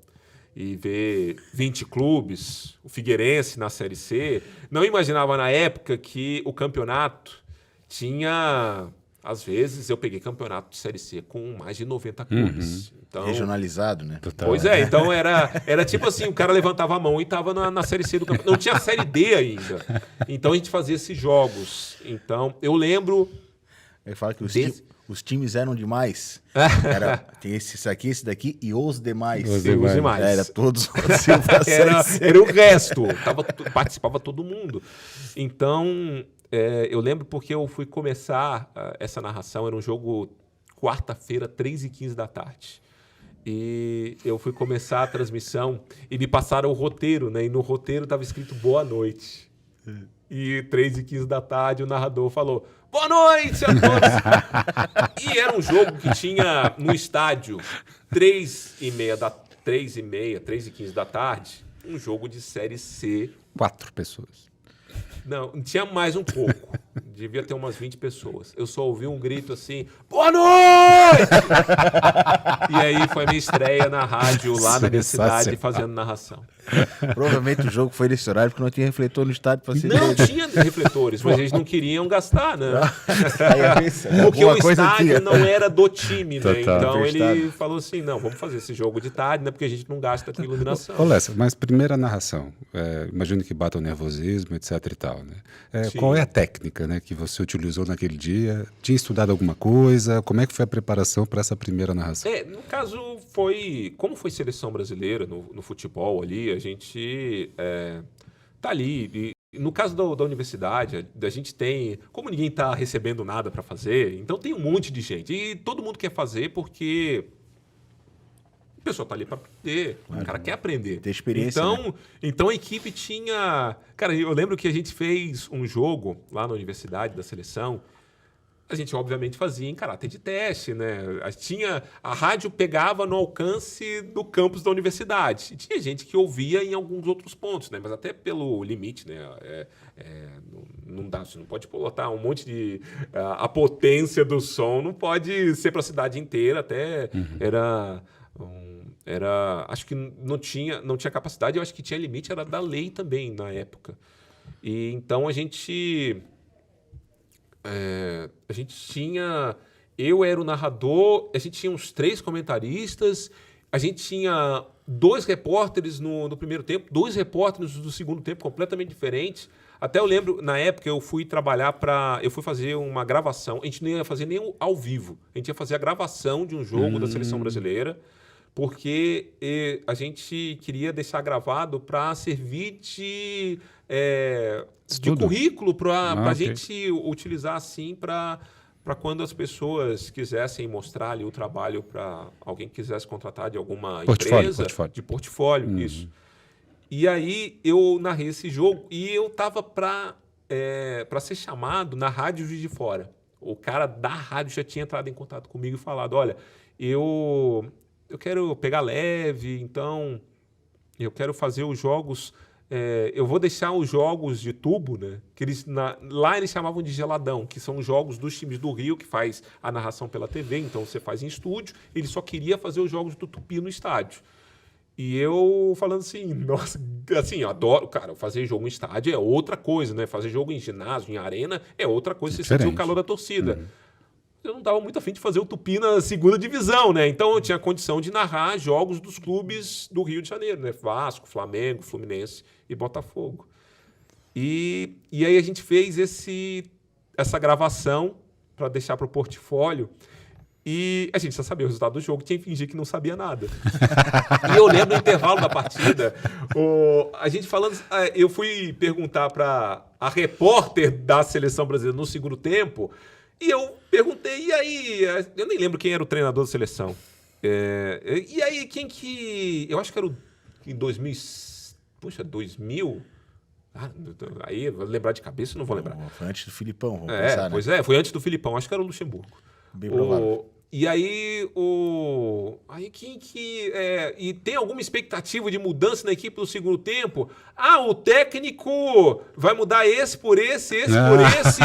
e ver 20 clubes, o Figueirense na Série C, não imaginava na época que o campeonato tinha... Às vezes eu peguei campeonato de Série C com mais de 90 clubes. Então, regionalizado, né? Total. Pois é, então era tipo assim, o cara levantava a mão e estava na Série C do campeonato. Não tinha Série D ainda. Então a gente fazia esses jogos. Então eu lembro... Ele fala que os times eram demais. Tem esse aqui, esse daqui e os demais. Os demais. Era todos era o resto. Participava todo mundo. Então, eu lembro porque eu fui começar essa narração, era um jogo quarta-feira, 3h15 da tarde. E eu fui começar a transmissão e me passaram o roteiro, né? E no roteiro estava escrito boa noite. E 3h15 da tarde o narrador falou: boa noite a todos! E era um jogo que tinha no estádio 3h15 da tarde, um jogo de Série C. 4 pessoas. Não, tinha mais um pouco. Devia ter umas 20 pessoas. Eu só ouvi um grito assim: boa noite! E aí foi a minha estreia na rádio lá na minha cidade fazendo narração. Provavelmente o jogo foi nesse horário porque não tinha refletor no estádio para ser. Não tinha refletores, mas eles não queriam gastar, né? Porque Alguma o coisa estádio tinha. não era do time, né? Total. Então Emprestado. ele falou assim: não, vamos fazer esse jogo de tarde, né? Porque a gente não gasta com iluminação. Ô, Lessa, mas primeira narração, imagino que bata o nervosismo, etc e tal, né? Qual é a técnica, né, que você utilizou naquele dia? Tinha estudado alguma coisa? Como é que foi a preparação para essa primeira narração? No caso, como foi seleção brasileira no futebol ali, a gente tá ali. E no caso da universidade, a gente tem... Como ninguém tá recebendo nada para fazer, então tem um monte de gente. E todo mundo quer fazer porque... O pessoal tá ali para aprender, o cara quer aprender. Ter experiência, Então a equipe tinha... Cara, eu lembro que a gente fez um jogo lá na universidade da seleção. A gente, obviamente, fazia em caráter de teste, né? A rádio pegava no alcance do campus da universidade. E tinha gente que ouvia em alguns outros pontos, né? Mas até pelo limite, né? Não dá, você não pode botar um monte de... a potência do som não pode ser para a cidade inteira, até acho que não tinha capacidade, eu acho que tinha limite, era da lei também na época. E então a gente tinha... Eu era o narrador, a gente tinha uns 3 comentaristas, a gente tinha 2 repórteres no primeiro tempo, 2 repórteres no segundo tempo, completamente diferentes. Até eu lembro, na época, eu fui fazer uma gravação, a gente não ia fazer nem ao vivo, a gente ia fazer a gravação de um jogo da Seleção Brasileira, porque a gente queria deixar gravado para servir de currículo para a gente utilizar assim para quando as pessoas quisessem mostrar ali o trabalho para alguém que quisesse contratar de alguma empresa. De portfólio, isso. E aí eu narrei esse jogo e eu estava para ser chamado na Rádio Juiz de Fora. O cara da rádio já tinha entrado em contato comigo e falado: olha, eu quero pegar leve, então eu quero fazer os jogos... eu vou deixar os jogos de tubo, né? Que lá eles chamavam de geladão, que são os jogos dos times do Rio, que faz a narração pela TV, então você faz em estúdio. Ele só queria fazer os jogos do Tupi no estádio. E eu falando assim, nossa, assim, eu adoro, cara, fazer jogo em estádio é outra coisa, né? Fazer jogo em ginásio, em arena, é outra coisa, você sentir o calor da torcida. Eu não estava muito afim de fazer o Tupi na segunda divisão, né? Então eu tinha condição de narrar jogos dos clubes do Rio de Janeiro, né? Vasco, Flamengo, Fluminense e Botafogo. E aí a gente fez essa gravação para deixar para o portfólio. E a gente já sabia o resultado do jogo, tinha que fingir que não sabia nada. E eu lembro no intervalo da partida, a gente falando, eu fui perguntar para a repórter da seleção brasileira no segundo tempo, e eu perguntei, e aí, eu nem lembro quem era o treinador da seleção. E aí, quem que... Eu acho que era em 2000... Puxa, 2000... aí, vou lembrar de cabeça, não vou lembrar. Foi antes do Filipão, vamos pensar, né? Pois é, foi antes do Filipão, acho que era o Luxemburgo. Bem provável. E aí, e tem alguma expectativa de mudança na equipe no segundo tempo? O técnico vai mudar esse por esse por esse.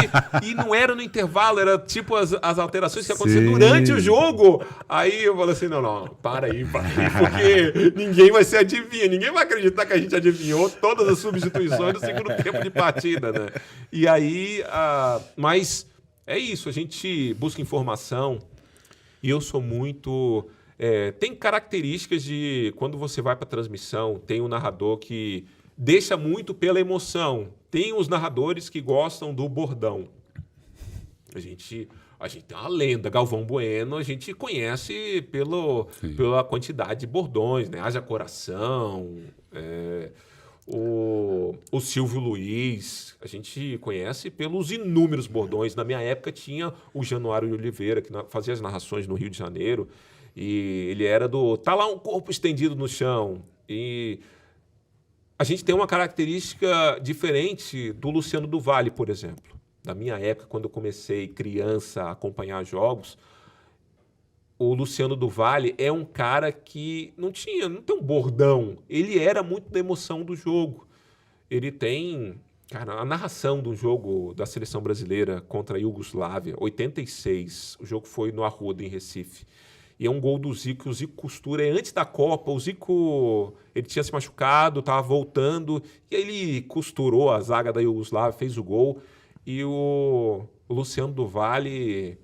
E não era no intervalo, era tipo as alterações que aconteciam durante o jogo. Aí eu falei assim, não, para aí, porque ninguém vai ser adivinha, ninguém vai acreditar que a gente adivinhou todas as substituições no segundo tempo de partida, né? E aí, mas é isso, a gente busca informação. E eu sou muito... tem características de... Quando você vai para a transmissão, tem um narrador que deixa muito pela emoção. Tem os narradores que gostam do bordão. A gente tem uma lenda, Galvão Bueno, a gente conhece pela quantidade de bordões, né? Haja Coração, o Silvio Luiz, a gente conhece pelos inúmeros bordões. Na minha época tinha o Januário de Oliveira, que fazia as narrações no Rio de Janeiro, e ele era tá lá um corpo estendido no chão. E a gente tem uma característica diferente do Luciano do Vale, por exemplo. Na minha época, quando eu comecei criança a acompanhar jogos, o Luciano do Vale é um cara que não tem um bordão. Ele era muito da emoção do jogo. Ele tem... Cara, a narração do jogo da seleção brasileira contra a Iugoslávia, 86. O jogo foi no Arruda, em Recife. E é um gol do Zico. O Zico costura. Antes da Copa, o Zico ele tinha se machucado, estava voltando. E aí ele costurou a zaga da Iugoslávia, fez o gol. E o Luciano do Vale...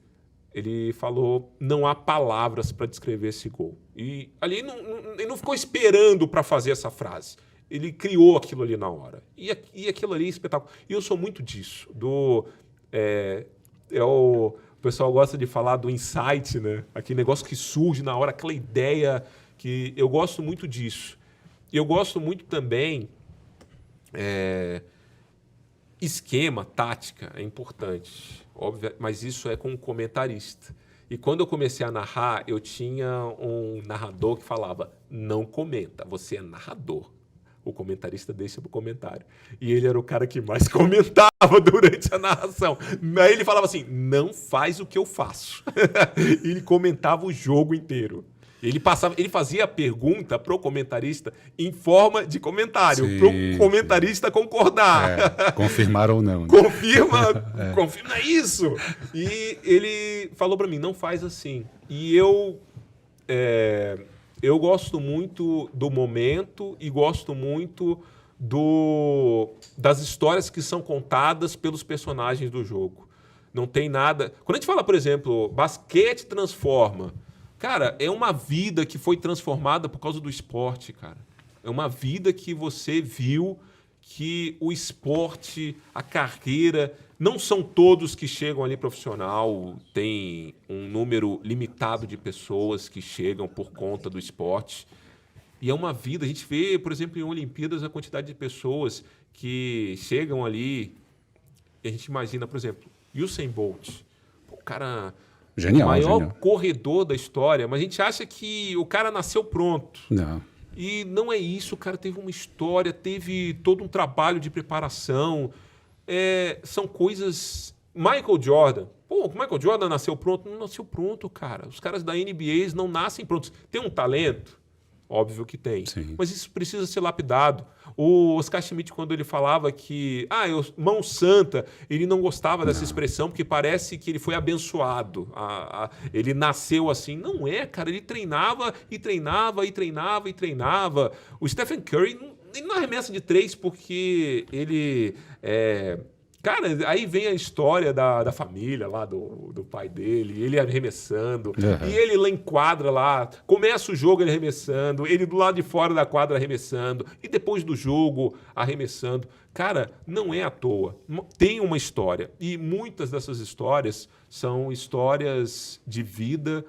Ele falou, não há palavras para descrever esse gol. E ali ele não ficou esperando para fazer essa frase. Ele criou aquilo ali na hora. E aquilo ali é espetáculo. E eu sou muito disso. O pessoal gosta de falar do insight, né? Aquele negócio que surge na hora, aquela ideia que eu gosto muito disso. E eu gosto muito também... esquema, tática, é importante, óbvio, mas isso é com um comentarista. E quando eu comecei a narrar, eu tinha um narrador que falava, não comenta, você é narrador. O comentarista deixa pro comentário. E ele era o cara que mais comentava durante a narração. Aí ele falava assim, não faz o que eu faço. E ele comentava o jogo inteiro. Ele fazia a pergunta pro comentarista em forma de comentário, pro comentarista concordar. Confirmar ou não. Né? Confirma isso. E ele falou para mim, não faz assim. E eu gosto muito do momento e gosto muito das histórias que são contadas pelos personagens do jogo. Não tem nada... Quando a gente fala, por exemplo, basquete transforma... Cara, é uma vida que foi transformada por causa do esporte, cara. É uma vida que você viu que o esporte, a carreira, não são todos que chegam ali profissional, tem um número limitado de pessoas que chegam por conta do esporte. E é uma vida, a gente vê, por exemplo, em Olimpíadas, a quantidade de pessoas que chegam ali, e a gente imagina, por exemplo, Usain Bolt, o cara... Genial, o maior genial. corredor da história, mas a gente acha que o cara nasceu pronto. Não. E não é isso, o cara teve uma história, teve todo um trabalho de preparação. São coisas... Michael Jordan. O Michael Jordan nasceu pronto? Não nasceu pronto, cara. Os caras da NBA não nascem prontos. Tem um talento? Óbvio que tem. Sim. Mas isso precisa ser lapidado. O Oscar Schmidt, quando ele falava que mão santa, ele não gostava dessa expressão, porque parece que ele foi abençoado. Ele nasceu assim. Não é, cara. Ele treinava e treinava e treinava e treinava. O Stephen Curry, ele não arremessa de 3 porque ele... Cara, aí vem a história da família lá, do pai dele, ele arremessando, e ele lá em quadra lá, começa o jogo ele arremessando, ele do lado de fora da quadra arremessando, e depois do jogo arremessando. Cara, não é à toa, tem uma história, e muitas dessas histórias são histórias de vida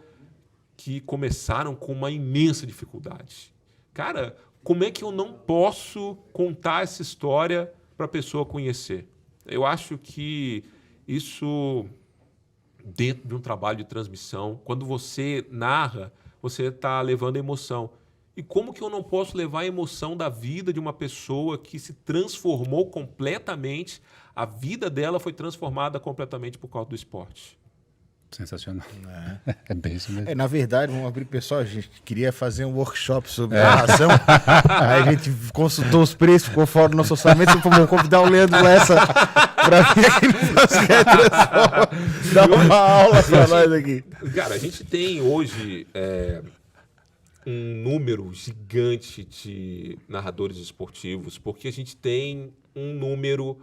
que começaram com uma imensa dificuldade. Cara, como é que eu não posso contar essa história para a pessoa conhecer? Eu acho que isso, dentro de um trabalho de transmissão, quando você narra, você está levando emoção. E como que eu não posso levar a emoção da vida de uma pessoa que se transformou completamente, a vida dela foi transformada completamente por causa do esporte? Sensacional. É bem isso mesmo. Na verdade, vamos abrir, pessoal, a gente queria fazer um workshop sobre narração, aí a gente consultou os preços, ficou fora do nosso orçamento, vamos convidar o Leandro Lessa para vir aqui no Basquete Transforma, dar uma aula para nós aqui. Cara, a gente tem hoje um número gigante de narradores esportivos, porque a gente tem um número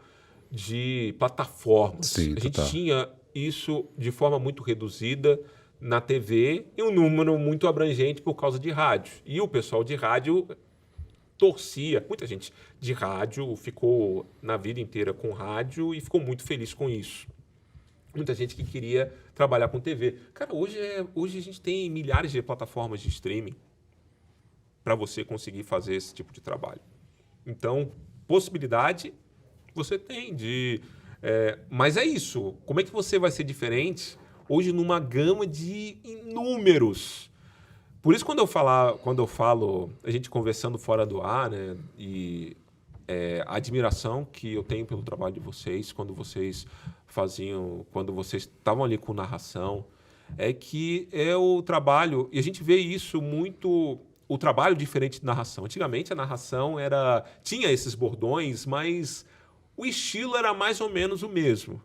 de plataformas. Sim, a gente total. tinha isso de forma muito reduzida na TV e um número muito abrangente por causa de rádio. E o pessoal de rádio torcia. Muita gente de rádio ficou na vida inteira com rádio e ficou muito feliz com isso. Muita gente que queria trabalhar com TV. Cara, hoje a gente tem milhares de plataformas de streaming para você conseguir fazer esse tipo de trabalho. Então, possibilidade você tem de... mas é isso. Como é que você vai ser diferente hoje numa gama de inúmeros? Por isso, quando eu falo, a gente conversando fora do ar, né, e a admiração que eu tenho pelo trabalho de vocês, quando vocês estavam ali com narração, é que é o trabalho, e a gente vê isso muito, o trabalho diferente de narração. Antigamente a narração tinha esses bordões, mas o estilo era mais ou menos o mesmo.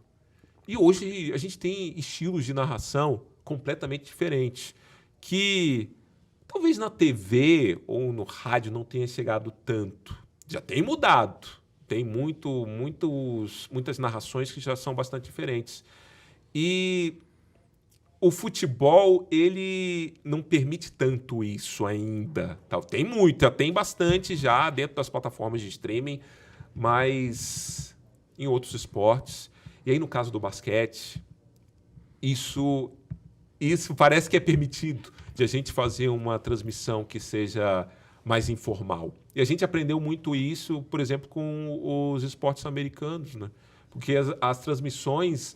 E hoje a gente tem estilos de narração completamente diferentes, que talvez na TV ou no rádio não tenha chegado tanto. Já tem mudado. Tem muitas narrações que já são bastante diferentes. E o futebol, ele não permite tanto isso ainda. Tem bastante já dentro das plataformas de streaming, mas em outros esportes. E aí, no caso do basquete, isso parece que é permitido de a gente fazer uma transmissão que seja mais informal. E a gente aprendeu muito isso, por exemplo, com os esportes americanos, né? Porque as transmissões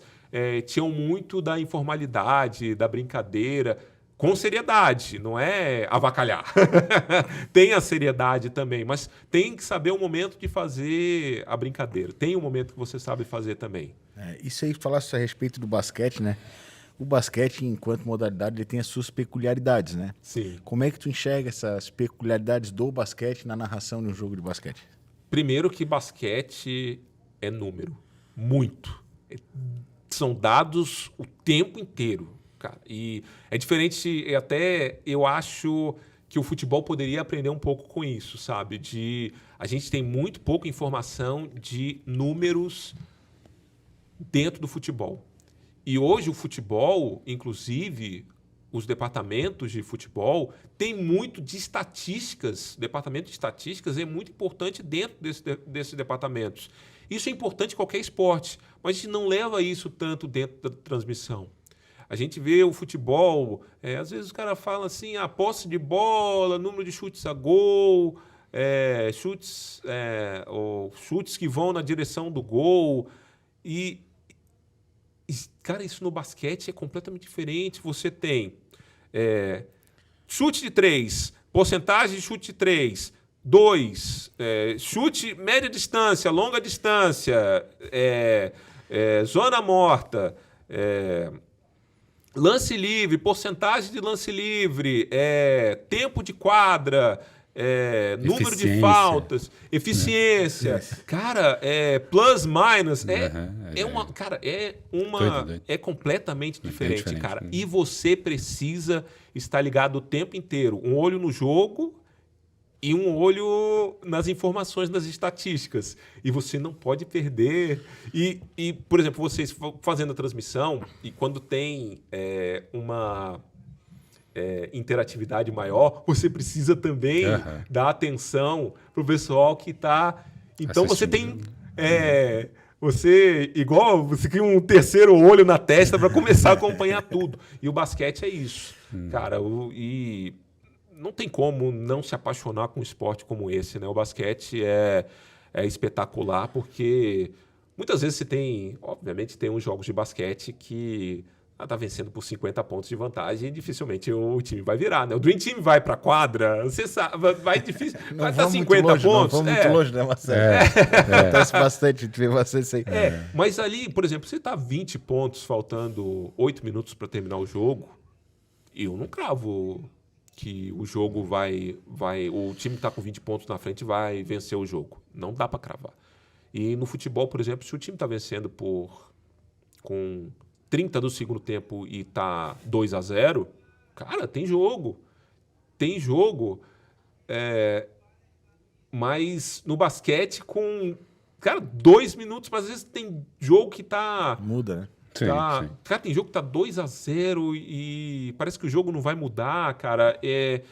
tinham muito da informalidade, da brincadeira, com seriedade, não é avacalhar. Tem a seriedade também, mas tem que saber o momento de fazer a brincadeira. Tem um momento que você sabe fazer também. Isso aí, falasse a respeito do basquete, né? O basquete, enquanto modalidade, ele tem as suas peculiaridades, né? Sim. Como é que tu enxerga essas peculiaridades do basquete na narração de um jogo de basquete? Primeiro que basquete é número. Muito. São dados o tempo inteiro, cara. E é diferente, até eu acho que o futebol poderia aprender um pouco com isso, sabe? A gente tem muito pouca informação de números dentro do futebol. E hoje o futebol, inclusive os departamentos de futebol, tem muito de estatísticas. O departamento de estatísticas é muito importante dentro desses departamentos. Isso é importante em qualquer esporte, mas a gente não leva isso tanto dentro da transmissão. A gente vê o futebol, às vezes os caras falam assim, a posse de bola, número de chutes a gol, chutes que vão na direção do gol. Cara, isso no basquete é completamente diferente. Você tem chute de 3, porcentagem de chute de 3, 2, chute média distância, longa distância, zona morta, lance livre, porcentagem de lance livre, tempo de quadra, número de faltas, eficiência. Cara, plus, minus. É completamente diferente, cara. E você precisa estar ligado o tempo inteiro. Um olho no jogo e um olho nas informações, nas estatísticas. E você não pode perder. E por exemplo, vocês fazendo a transmissão, e quando tem uma interatividade maior, você precisa também dar atenção para o pessoal que está... Então você tem... Você cria um terceiro olho na testa para começar a acompanhar tudo. E o basquete é isso, cara. E não tem como não se apaixonar com um esporte como esse, né? O basquete é espetacular porque muitas vezes obviamente tem uns jogos de basquete que tá vencendo por 50 pontos de vantagem e dificilmente o time vai virar, né? O Dream Team vai pra quadra, você sabe, vai difícil, vai estar 50 pontos. Não vamos muito longe, né, Marcelo? Acontece bastante, a gente vê bastante isso aí. Mas ali, por exemplo, você tá 20 pontos, faltando 8 minutos para terminar o jogo, eu não cravo que o jogo o time que tá com 20 pontos na frente vai vencer o jogo. Não dá para cravar. E no futebol, por exemplo, se o time tá vencendo com 30 do segundo tempo e tá 2-0, cara, tem jogo. Tem jogo. Mas no basquete cara, 2 minutos, mas às vezes tem jogo que tá... Muda, né? Sim. Cara, tem jogo que tá 2-0 e parece que o jogo não vai mudar, cara. E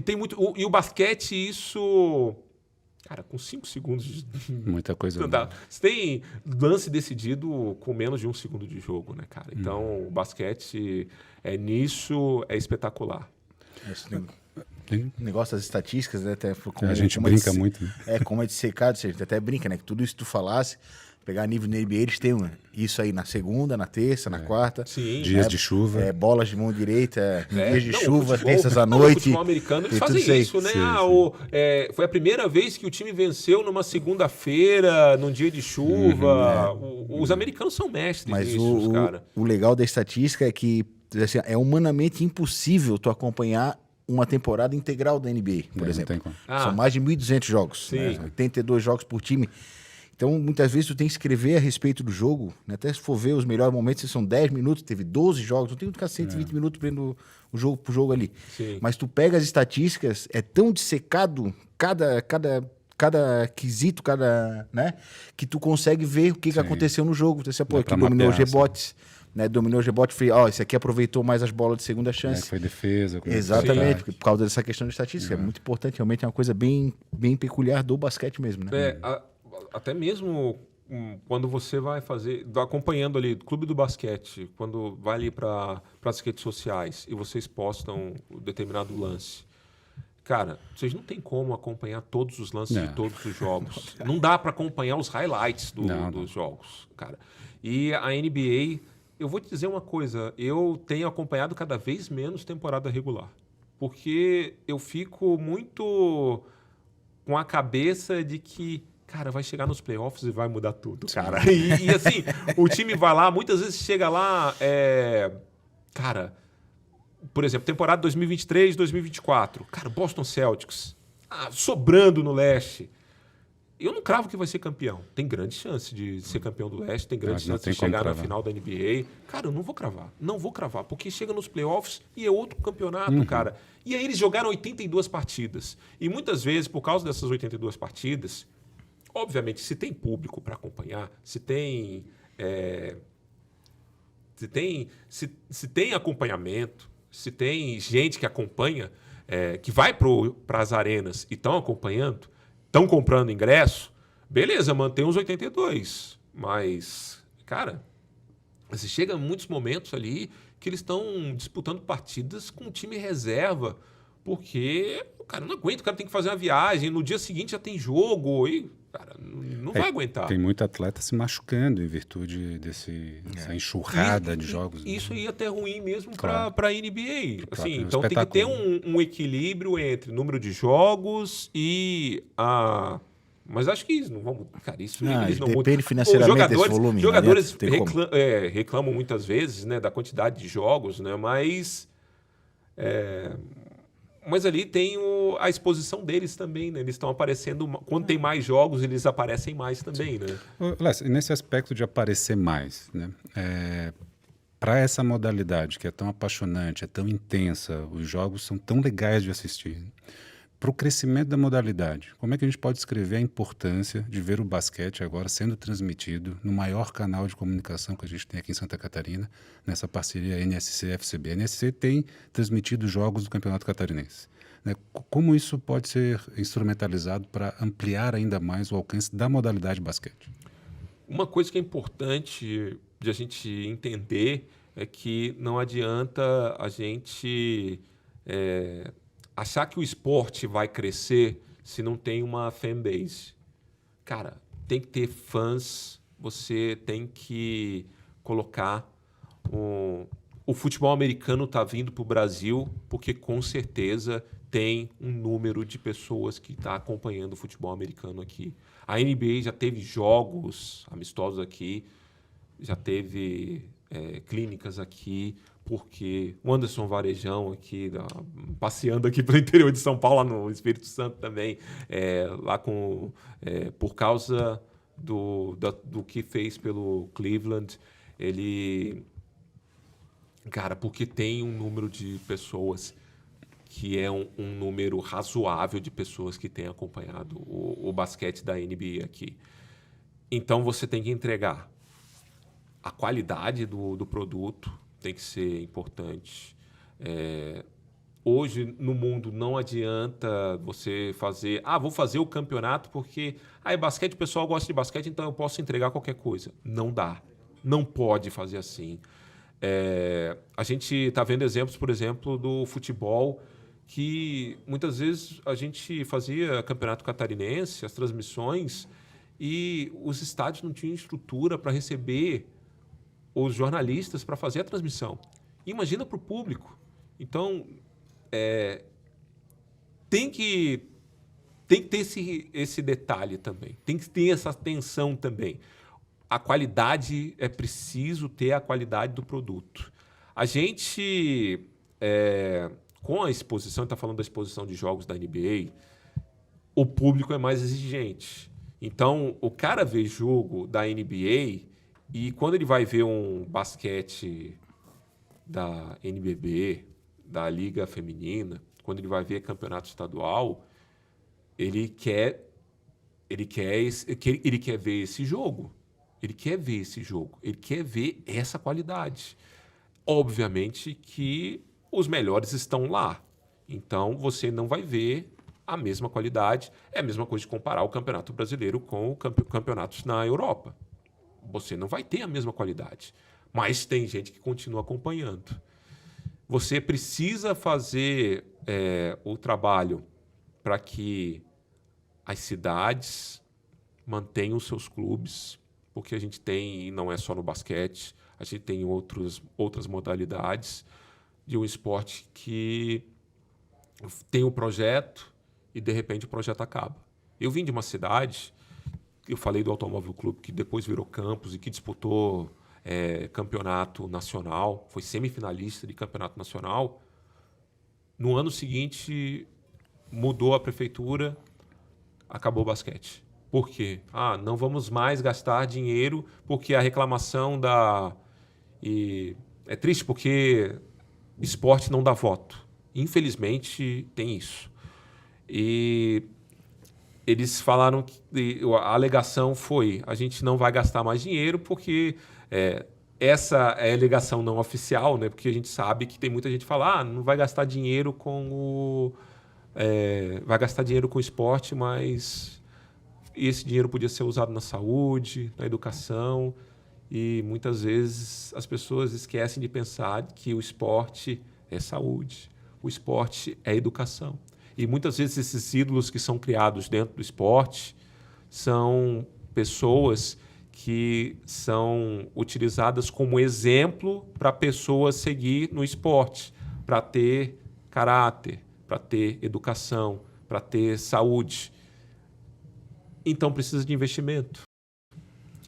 tem muito... E o basquete, isso... Cara, com 5 segundos... Muita coisa. Você tem lance decidido com menos de 1 segundo de jogo, né, cara? Então, o basquete nisso é espetacular. O negócio das estatísticas, né? Até a gente brinca muito. Né? Como é dissecado, a gente até brinca, né? Que tudo isso que tu falasse, pegar nível na NBA, eles têm isso aí na segunda, na terça, na quarta. Sim. Dias de chuva. Bolas de mão direita, dias de chuva, terças à noite. No futebol americano eles fazem isso, né? Foi a primeira vez que o time venceu numa segunda-feira, num dia de chuva. Os americanos são mestres nisso, cara. O legal da estatística é que assim, é humanamente impossível tu acompanhar uma temporada integral da NBA, por exemplo. São mais de 1.200 jogos, né? 82 jogos por time. Então, muitas vezes, tu tem que escrever a respeito do jogo, né? Até se for ver os melhores momentos, são 10 minutos, teve 12 jogos, não tem que ficar 120 minutos prendendo o jogo pro jogo ali. Sim. Mas tu pega as estatísticas, é tão dissecado cada quesito, né? Que tu consegue ver o que aconteceu no jogo. Você, aqui dominou os rebotes, né? Dominou os rebotes, esse aqui aproveitou mais as bolas de segunda chance. Foi defesa. Exatamente, por causa dessa questão de estatística. É muito importante, realmente é uma coisa bem, bem peculiar do basquete mesmo, né? Até mesmo quando você vai acompanhando ali o Clube do Basquete, quando vai ali para as redes sociais e vocês postam um determinado lance, cara, vocês não tem como acompanhar todos os lances de todos os jogos. Não dá para acompanhar os highlights dos jogos, cara. E a NBA, eu vou te dizer uma coisa, eu tenho acompanhado cada vez menos temporada regular, porque eu fico muito com a cabeça de que cara, vai chegar nos playoffs e vai mudar tudo, cara. E assim, o time vai lá, muitas vezes chega lá, cara, por exemplo, temporada 2023, 2024. Cara, Boston Celtics, sobrando no leste. Eu não cravo que vai ser campeão. Tem grande chance de ser campeão do leste, tem grande chance de chegar na final da NBA. Cara, eu não vou cravar. Não vou cravar, porque chega nos playoffs e é outro campeonato, cara. E aí eles jogaram 82 partidas. E muitas vezes, por causa dessas 82 partidas... Obviamente, se tem público para acompanhar, se tem acompanhamento, se tem gente que acompanha, que vai para as arenas e estão acompanhando, estão comprando ingresso, beleza, mantém os 82. Mas, cara, você chega em muitos momentos ali que eles estão disputando partidas com o time reserva, porque o cara não aguenta, o cara tem que fazer uma viagem, no dia seguinte já tem jogo e... Cara, não vai aguentar. Tem muito atleta se machucando em virtude dessa enxurrada de jogos. Isso aí é até ruim mesmo para a NBA. Assim, então tem que ter um equilíbrio entre número de jogos e Mas acho que não vamos. Cara, isso Não, eles não depende mudam. financeiramente desse volume, Jogadores né? Tem como. reclamam muitas vezes, né, da quantidade de jogos, né? Mas ali tem a exposição deles também, né? Eles estão aparecendo. Quando tem mais jogos, eles aparecem mais também, né? Léo, nesse aspecto de aparecer mais, né? Para essa modalidade que é tão apaixonante, é tão intensa, os jogos são tão legais de assistir. Para o crescimento da modalidade, como é que a gente pode descrever a importância de ver o basquete agora sendo transmitido no maior canal de comunicação que a gente tem aqui em Santa Catarina, nessa parceria NSC-FCB? A NSC tem transmitido jogos do Campeonato Catarinense. Né? Como isso pode ser instrumentalizado para ampliar ainda mais o alcance da modalidade basquete? Uma coisa que é importante de a gente entender é que não adianta a gente achar que o esporte vai crescer se não tem uma fanbase. Cara, tem que ter fãs, você tem que colocar... O futebol americano está vindo para o Brasil porque, com certeza, tem um número de pessoas que está acompanhando o futebol americano aqui. A NBA já teve jogos amistosos aqui, já teve clínicas aqui, porque o Anderson Varejão aqui, passeando aqui pelo interior de São Paulo, lá no Espírito Santo também, por causa do que fez pelo Cleveland, ele... Cara, porque tem um número de pessoas que é um número razoável de pessoas que têm acompanhado o basquete da NBA aqui. Então, você tem que entregar a qualidade do produto, tem que ser importante. Hoje, no mundo, não adianta você fazer... vou fazer o campeonato porque... é basquete, o pessoal gosta de basquete, então eu posso entregar qualquer coisa. Não dá. Não pode fazer assim. A gente está vendo exemplos, por exemplo, do futebol, que muitas vezes a gente fazia campeonato catarinense, as transmissões, e os estádios não tinham estrutura para receber os jornalistas para fazer a transmissão. Imagina para o público. Então, tem que ter esse detalhe também, tem que ter essa atenção também. A qualidade, é preciso ter a qualidade do produto. A gente, com a exposição, está falando da exposição de jogos da NBA, o público é mais exigente. Então, o cara vê jogo da NBA e quando ele vai ver um basquete da NBB, da Liga Feminina, quando ele vai ver campeonato estadual, ele quer ver esse jogo. Ele quer ver esse jogo, ele quer ver essa qualidade. Obviamente que os melhores estão lá. Então, você não vai ver a mesma qualidade. É a mesma coisa de comparar o Campeonato Brasileiro com campeonatos na Europa. Você não vai ter a mesma qualidade. Mas tem gente que continua acompanhando. Você precisa fazer o trabalho para que as cidades mantenham os seus clubes, porque a gente tem, e não é só no basquete, a gente tem outras modalidades de um esporte que tem um projeto e, de repente, o projeto acaba. Eu vim de uma cidade, eu falei do Automóvel Clube, que depois virou campus e que disputou campeonato nacional, foi semifinalista de campeonato nacional. No ano seguinte, mudou a prefeitura, acabou o basquete. Por quê? Não vamos mais gastar dinheiro porque a reclamação E é triste porque esporte não dá voto. Infelizmente, tem isso. E eles falaram que a alegação foi: a gente não vai gastar mais dinheiro porque essa é a alegação não oficial, né? Porque a gente sabe que tem muita gente que fala: não vai gastar dinheiro vai gastar dinheiro com o esporte, mas esse dinheiro podia ser usado na saúde, na educação, e muitas vezes as pessoas esquecem de pensar que o esporte é saúde, o esporte é educação. E muitas vezes esses ídolos que são criados dentro do esporte são pessoas que são utilizadas como exemplo para pessoas seguir no esporte, para ter caráter, para ter educação, para ter saúde. Então precisa de investimento.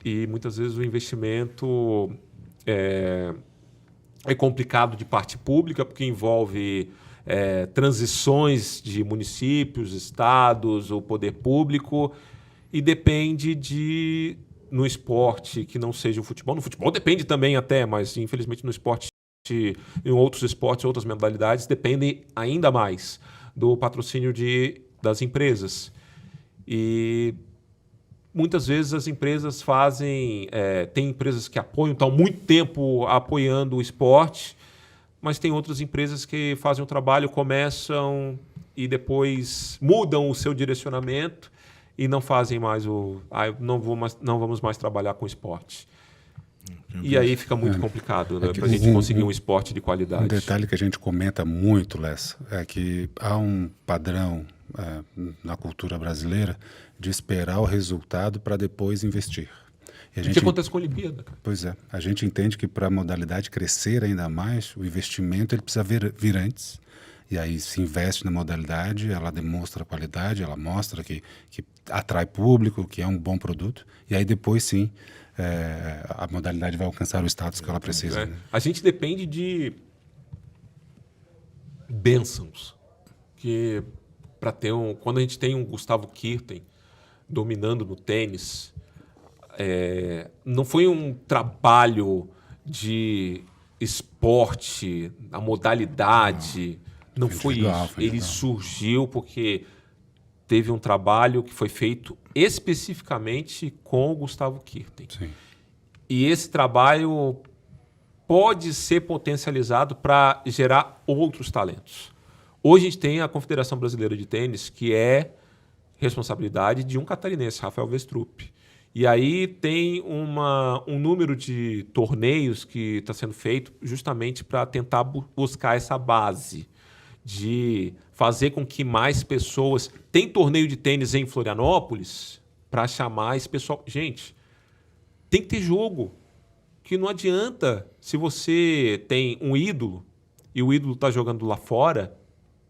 E muitas vezes o investimento é complicado de parte pública, porque envolve transições de municípios, estados, o poder público, e depende no esporte que não seja o futebol. No futebol depende também até, mas infelizmente no esporte, em outros esportes, outras modalidades, dependem ainda mais do patrocínio das empresas. E muitas vezes as empresas tem empresas que apoiam, estão há muito tempo apoiando o esporte, mas tem outras empresas que fazem um trabalho, começam e depois mudam o seu direcionamento e não fazem mais não vamos mais trabalhar com esporte. E aí fica muito complicado, né, para a gente conseguir um esporte de qualidade. Um detalhe que a gente comenta muito, Lessa, é que há um padrão na cultura brasileira de esperar o resultado para depois investir. E o que acontece com a Olimpíada? Pois é. A gente entende que para a modalidade crescer ainda mais, o investimento ele precisa vir antes. E aí se investe na modalidade, ela demonstra qualidade, ela mostra que atrai público, que é um bom produto. E aí depois sim, a modalidade vai alcançar o status que ela precisa. Né? A gente depende de bênçãos. Que quando a gente tem um Gustavo Kirten dominando no tênis, não foi um trabalho de esporte, a modalidade, não foi isso. Ele surgiu porque teve um trabalho que foi feito especificamente com o Gustavo Kirten. Sim. E esse trabalho pode ser potencializado para gerar outros talentos. Hoje a gente tem a Confederação Brasileira de Tênis, que é responsabilidade de um catarinense, Rafael Westrup. E aí tem um número de torneios que está sendo feito justamente para tentar buscar essa base de fazer com que mais pessoas... Tem torneio de tênis em Florianópolis para chamar esse pessoal... Gente, tem que ter jogo. Que não adianta se você tem um ídolo e o ídolo está jogando lá fora,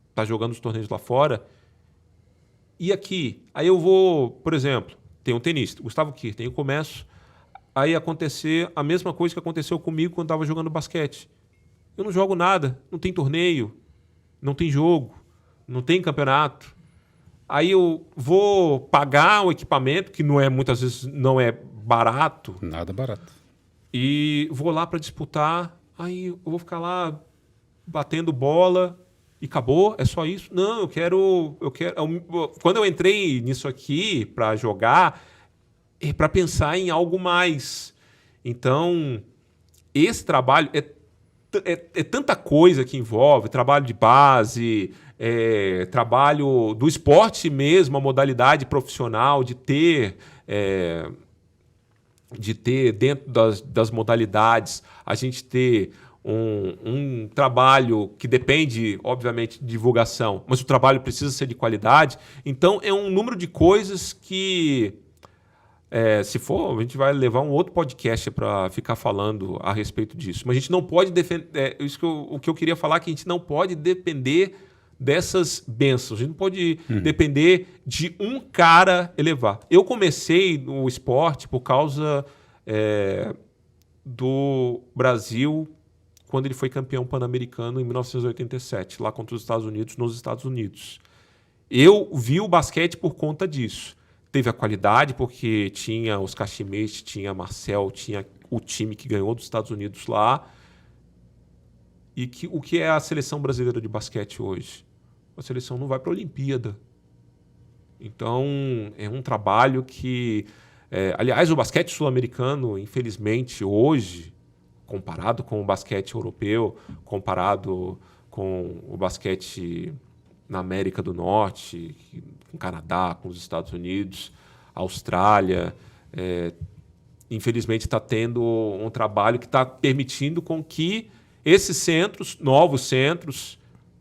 está jogando os torneios lá fora, e aqui, aí eu vou, por exemplo, tem um tenista, Gustavo Kirten, eu começo aí acontecer a mesma coisa que aconteceu comigo quando estava jogando basquete. Eu não jogo nada, não tem torneio, não tem jogo, não tem campeonato. Aí eu vou pagar o equipamento, que muitas vezes não é barato. Nada barato. E vou lá para disputar, aí eu vou ficar lá batendo bola e acabou? É só isso? Não, eu quero. Quando eu entrei nisso aqui para jogar, é para pensar em algo mais. Então, esse trabalho é tanta coisa que envolve, trabalho de base, trabalho do esporte mesmo, a modalidade profissional, de ter dentro das modalidades, a gente ter um trabalho que depende, obviamente, de divulgação, mas o trabalho precisa ser de qualidade. Então, é um número de coisas que, se for, a gente vai levar um outro podcast para ficar falando a respeito disso. Mas a gente não pode defender... o que eu queria falar é que a gente não pode depender dessas bênçãos. A gente não pode depender de um cara elevar. Eu comecei no esporte por causa do Brasil, quando ele foi campeão pan-americano em 1987, lá contra os Estados Unidos, nos Estados Unidos. Eu vi o basquete por conta disso. Teve a qualidade, porque tinha os Cachimeche, tinha Marcel, tinha o time que ganhou dos Estados Unidos lá. E o que é a seleção brasileira de basquete hoje? A seleção não vai para a Olimpíada. Então, é um trabalho que... aliás, o basquete sul-americano, infelizmente, hoje, comparado com o basquete europeu, comparado com o basquete na América do Norte, com o Canadá, com os Estados Unidos, Austrália, infelizmente está tendo um trabalho que está permitindo com que esses centros, novos centros,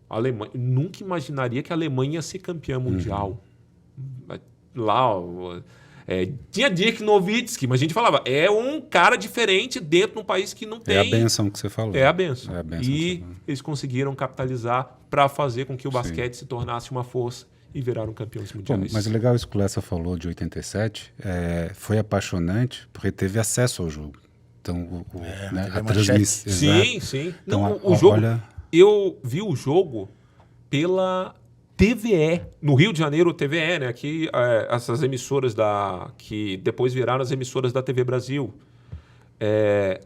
a Alemanha, nunca imaginaria que a Alemanha ia ser campeã mundial. Lá, tinha Dirk Nowitzki, mas a gente falava, é um cara diferente dentro de um país que não tem... É a benção que você falou. É a benção. E eles conseguiram capitalizar para fazer com que o basquete se tornasse uma força e viraram campeões Bom, mundiais. mas é legal isso que o Lessa falou de 87, foi apaixonante porque teve acesso ao jogo. Então, né, teve a a transmissão... Sim, sim. Então, Não, o jogo, olha... eu vi o jogo pela TVE, no Rio de Janeiro, TVE, né? Aqui, essas emissoras que depois viraram as emissoras da TV Brasil.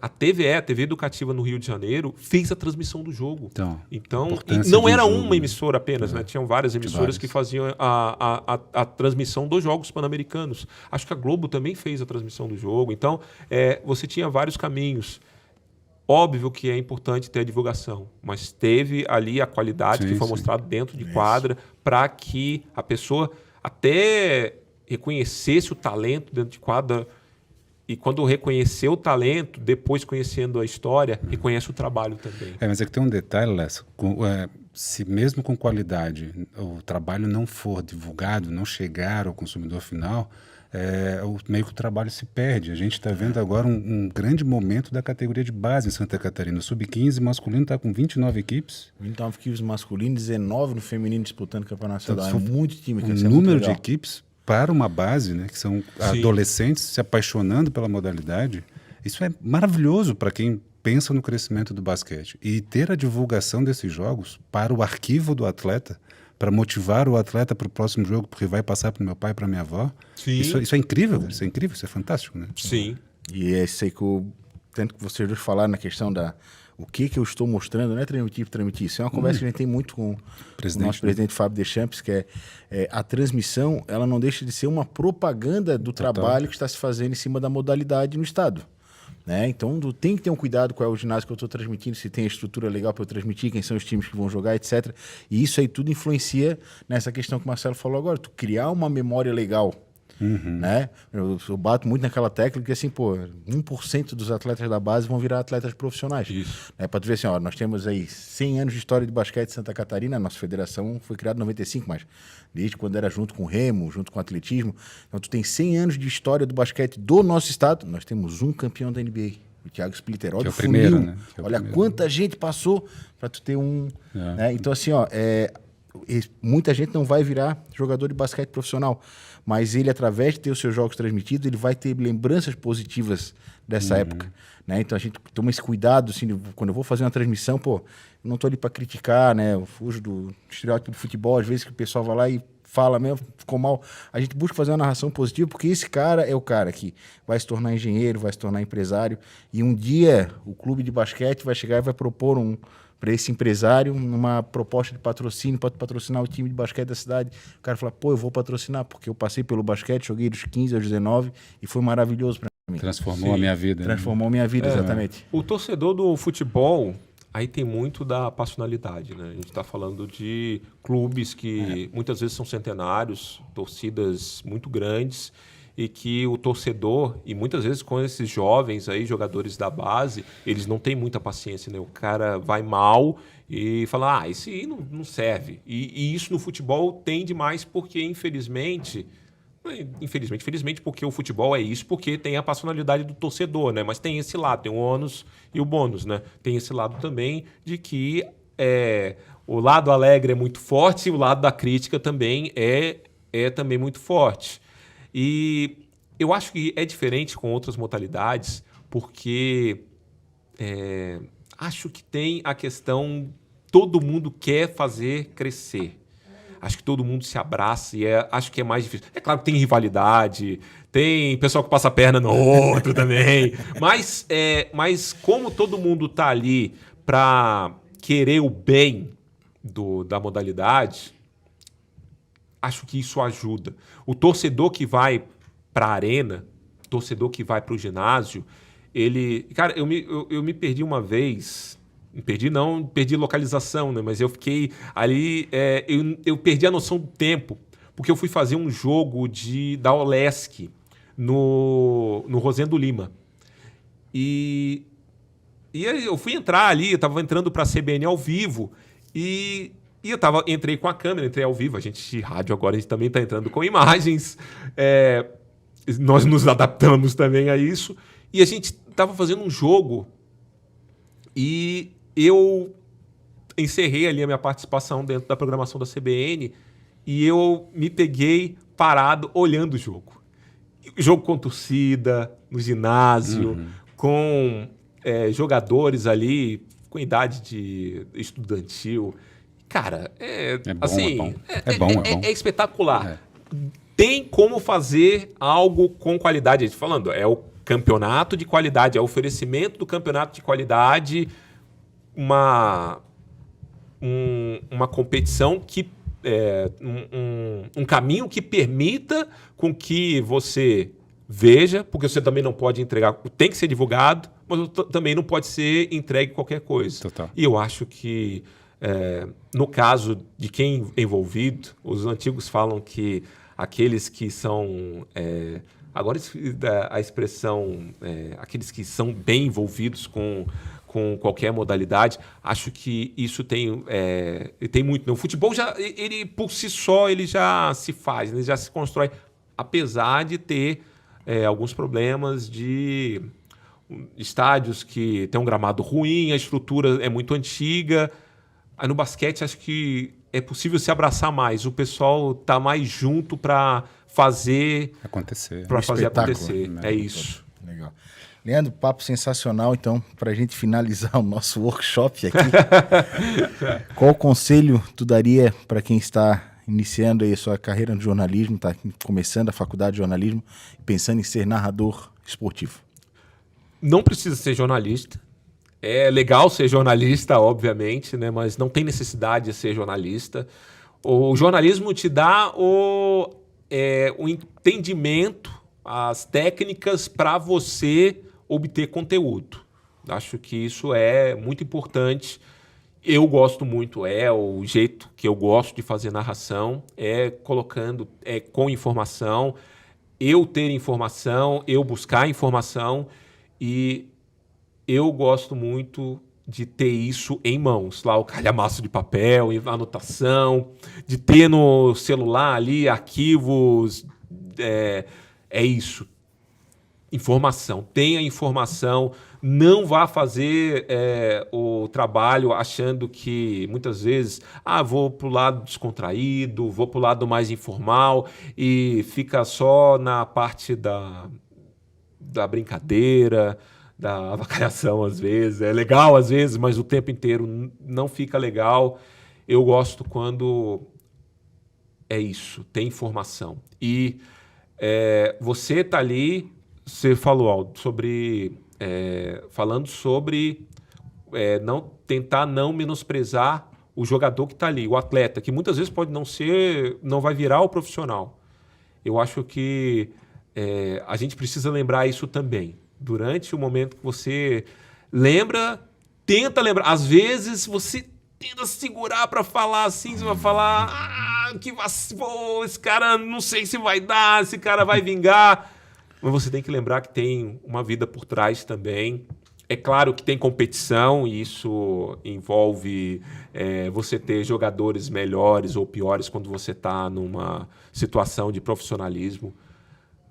A TVE, a TV Educativa no Rio de Janeiro, fez a transmissão do jogo. Então importância e não do era jogo, uma né? emissora apenas, né? Tinham várias emissoras que faziam a transmissão dos Jogos Pan-Americanos. Acho que a Globo também fez a transmissão do jogo. Então, você tinha vários caminhos. Óbvio que é importante ter a divulgação, mas teve ali a qualidade que foi mostrada dentro de quadra para que a pessoa até reconhecesse o talento dentro de quadra. E quando reconheceu o talento, depois conhecendo a história, reconhece o trabalho também. Mas é que tem um detalhe, Lessa. Se mesmo com qualidade o trabalho não for divulgado, não chegar ao consumidor final, meio que o trabalho se perde. A gente está vendo agora um grande momento da categoria de base em Santa Catarina. O Sub-15 masculino está com 29 equipes. 29 equipes masculinos, 19 no feminino disputando o campeonato nacional. Então, É muito time. O número de equipes para uma base, né, que são adolescentes se apaixonando pela modalidade, isso é maravilhoso para quem pensa no crescimento do basquete. E ter a divulgação desses jogos para o arquivo do atleta, para motivar o atleta para o próximo jogo, porque vai passar para o meu pai e para minha avó, isso é incrível, cara. Isso é incrível, isso é fantástico, né? Sim. E é isso aí tanto que vocês dois falaram na questão o que eu estou mostrando, não é transmitir. Isso é uma conversa que a gente tem muito com o nosso presidente Fábio Deschamps, que a transmissão, ela não deixa de ser uma propaganda do trabalho que está se fazendo em cima da modalidade no estado. Né? Então, tem que ter um cuidado qual é o ginásio que eu estou transmitindo, se tem a estrutura legal para eu transmitir, quem são os times que vão jogar, etc. E isso aí tudo influencia nessa questão que o Marcelo falou agora, tu criar uma memória legal. Né? Eu bato muito naquela técnica que assim, 1% dos atletas da base vão virar atletas profissionais. Para tu ver assim, nós temos aí 100 anos de história de basquete em Santa Catarina, a nossa federação foi criada em 95, mas desde quando era junto com o remo, junto com o atletismo. Então tu tem 100 anos de história do basquete do nosso estado, nós temos um campeão da NBA, o Thiago Splitter. Olha o primeiro, né? Olha quanta gente passou para tu ter um... Né? Então assim, muita gente não vai virar jogador de basquete profissional, mas ele, através de ter os seus jogos transmitidos, ele vai ter lembranças positivas dessa época. Né? Então a gente toma esse cuidado, assim, quando eu vou fazer uma transmissão, eu não estou ali para criticar, né? Eu fujo do estereótipo do futebol, às vezes que o pessoal vai lá e fala mesmo, ficou mal. A gente busca fazer uma narração positiva, porque esse cara é o cara que vai se tornar engenheiro, vai se tornar empresário, e um dia o clube de basquete vai chegar e vai propor para esse empresário uma proposta de patrocínio para patrocinar o time de basquete da cidade. O cara fala, eu vou patrocinar, porque eu passei pelo basquete, joguei dos 15 aos 19 e foi maravilhoso para mim. Transformou a minha vida. Transformou a minha vida, exatamente. O torcedor do futebol, aí tem muito da passionalidade, né? A gente está falando de clubes que muitas vezes são centenários, torcidas muito grandes, e que o torcedor, e muitas vezes com esses jovens aí, jogadores da base, eles não têm muita paciência, né? O cara vai mal e fala, isso aí não serve. E isso no futebol tem demais porque, infelizmente, porque o futebol é isso, porque tem a passionalidade do torcedor, né? Mas tem esse lado, tem o ônus e o bônus, né? Tem esse lado também de que o lado alegre é muito forte e o lado da crítica também é também muito forte. E eu acho que é diferente com outras modalidades, porque acho que tem a questão, todo mundo quer fazer crescer. Acho que todo mundo se abraça e acho que é mais difícil. É claro que tem rivalidade, tem pessoal que passa a perna no outro também, mas como todo mundo está ali para querer o bem da modalidade, acho que isso ajuda. O torcedor que vai para a arena, torcedor que vai para o ginásio, ele... Cara, eu me perdi uma vez... Perdi localização, né? Mas eu fiquei ali... eu perdi a noção do tempo, porque eu fui fazer um jogo da Olesc no Rosendo Lima. E aí eu fui entrar ali, eu estava entrando para a CBN ao vivo, e entrei com a câmera, entrei ao vivo. A gente de rádio agora, a gente também está entrando com imagens. Nós nos adaptamos também a isso. E a gente estava fazendo um jogo e eu encerrei ali a minha participação dentro da programação da CBN e eu me peguei parado olhando o jogo. Jogo com torcida, no ginásio, com jogadores ali com idade de estudantil. Cara, é espetacular. Tem como fazer algo com qualidade. A gente falando, é o campeonato de qualidade, é o oferecimento do campeonato de qualidade, uma competição que um caminho que permita com que você veja, porque você também não pode entregar, tem que ser divulgado, mas também não pode ser entregue qualquer coisa. Total. E eu acho que, no caso de quem é envolvido, os antigos falam que aqueles que são... agora a expressão, aqueles que são bem envolvidos com qualquer modalidade, acho que isso tem muito. No futebol, ele por si só, ele já se faz, ele já se constrói, apesar de ter alguns problemas de estádios que tem um gramado ruim, a estrutura é muito antiga. Aí no basquete, acho que é possível se abraçar mais. O pessoal tá mais junto para fazer acontecer. Para fazer espetáculo, acontecer. né? É isso. Legal. Leandro, papo sensacional. Então, para a gente finalizar o nosso workshop aqui, qual conselho tu daria para quem está iniciando aí a sua carreira no jornalismo, está começando a faculdade de jornalismo, pensando em ser narrador esportivo? Não precisa ser jornalista. É legal ser jornalista, obviamente, né? Mas não tem necessidade de ser jornalista. O jornalismo te dá o entendimento, as técnicas para você obter conteúdo. Acho que isso é muito importante. Eu gosto muito, o jeito que eu gosto de fazer narração, colocando, com informação, eu ter informação, eu buscar informação, e eu gosto muito de ter isso em mãos, lá o calhamaço de papel, anotação, de ter no celular ali arquivos, é isso. Informação, tenha informação, não vá fazer o trabalho achando que muitas vezes vou para o lado descontraído, vou para o lado mais informal e fica só na parte da brincadeira, da avacalhação às vezes. É legal às vezes, mas o tempo inteiro não fica legal. Eu gosto quando é isso, tem informação. E você está ali, você falou, Aldo, falando sobre tentar não menosprezar o jogador que está ali, o atleta, que muitas vezes pode não vai virar o profissional. Eu acho que a gente precisa lembrar isso também. Durante o momento que você tenta lembrar. Às vezes você tenta segurar para falar assim, você vai falar esse cara não sei se vai dar, esse cara vai vingar. Mas você tem que lembrar que tem uma vida por trás também. É claro que tem competição e isso envolve você ter jogadores melhores ou piores quando você está numa situação de profissionalismo.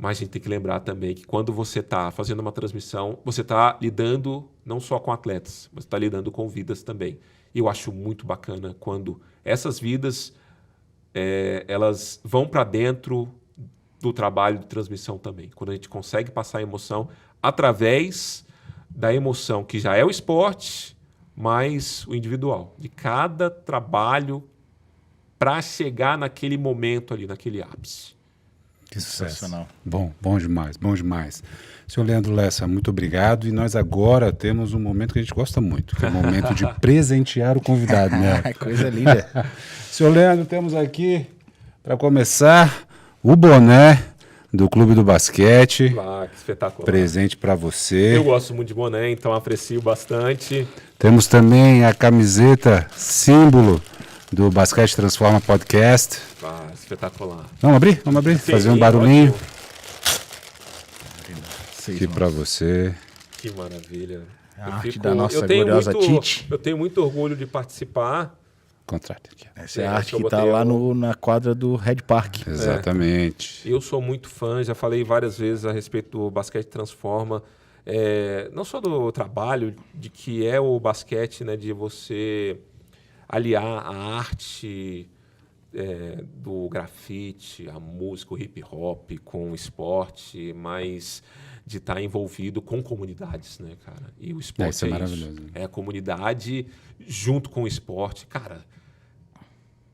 Mas a gente tem que lembrar também que quando você está fazendo uma transmissão, você está lidando não só com atletas, mas está lidando com vidas também. E eu acho muito bacana quando essas vidas elas vão para dentro do trabalho de transmissão também. Quando a gente consegue passar a emoção através da emoção, que já é o esporte, mas o individual. De cada trabalho para chegar naquele momento ali, naquele ápice. Que sensacional. Bom demais, bom demais. Senhor Leandro Lessa, muito obrigado. E nós agora temos um momento que a gente gosta muito, que é o momento de presentear o convidado, né? Coisa linda. Senhor Leandro, temos aqui, para começar, o boné do Clube do Basquete. Que espetacular. Presente para você. Eu gosto muito de boné, então aprecio bastante. Temos também a camiseta símbolo do Basquete Transforma Podcast. Espetacular. Vamos abrir? Sim, fazer um barulhinho. Ótimo. Aqui para você. Que maravilha. A arte da nossa gloriosa Tite. Eu tenho muito orgulho de participar. Contrato aqui. Essa é a arte que está lá na quadra do Red Park. Exatamente. Eu sou muito fã, já falei várias vezes a respeito do Basquete Transforma. Não só do trabalho, de que é o basquete, né, de você aliar a arte do grafite, a música, o hip hop, com o esporte, mas de estar envolvido com comunidades, né, cara? E o esporte isso é maravilhoso. isso. É a comunidade junto com o esporte. Cara,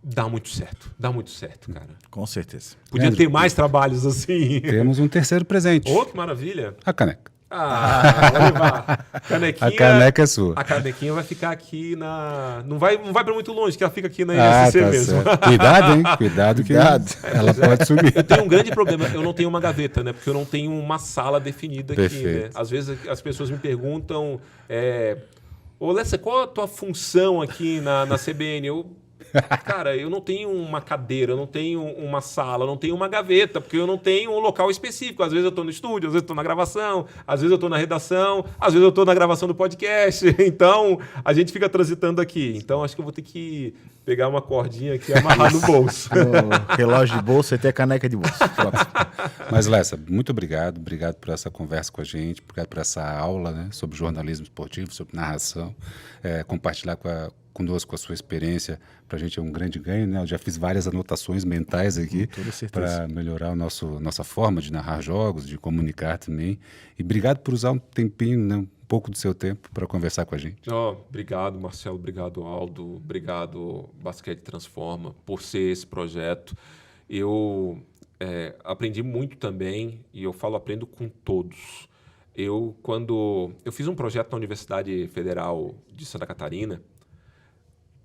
dá muito certo, cara. Com certeza. Podia ter mais trabalhos assim. Temos um terceiro presente. Oh, que maravilha. A caneca. Vou levar. Canequinha, A caneca é sua. A canequinha vai ficar aqui na... Não vai para muito longe, que ela fica aqui na ISC tá mesmo. certo. Cuidado, hein? Cuidado que ela pode subir. Eu tenho um grande problema, eu não tenho uma gaveta, né? Porque eu não tenho uma sala definida aqui, Perfeito. né? Às vezes as pessoas me perguntam... Ô, Lessa, qual a tua função aqui na CBN? Cara, eu não tenho uma cadeira, eu não tenho uma sala, eu não tenho uma gaveta, porque eu não tenho um local específico. Às vezes eu estou no estúdio, às vezes eu estou na gravação, às vezes eu estou na redação, às vezes eu estou na gravação do podcast. Então, a gente fica transitando aqui. Então, acho que eu vou ter que pegar uma cordinha aqui e amarrar no bolso. No relógio de bolso e até caneca de bolso. Pronto. Mas, Lessa, muito obrigado. Obrigado por essa conversa com a gente, obrigado por essa aula, né, sobre jornalismo esportivo, sobre narração, compartilhar conosco a sua experiência. Para a gente é um grande ganho, né? Eu já fiz várias anotações mentais aqui para melhorar nossa forma de narrar jogos, de comunicar também. E obrigado por usar um tempinho, né, um pouco do seu tempo para conversar com a gente. Obrigado, Marcelo. Obrigado, Aldo. Obrigado, Basquete Transforma, por ser esse projeto. Eu aprendi muito também, e eu aprendo com todos. Quando eu fiz um projeto na Universidade Federal de Santa Catarina,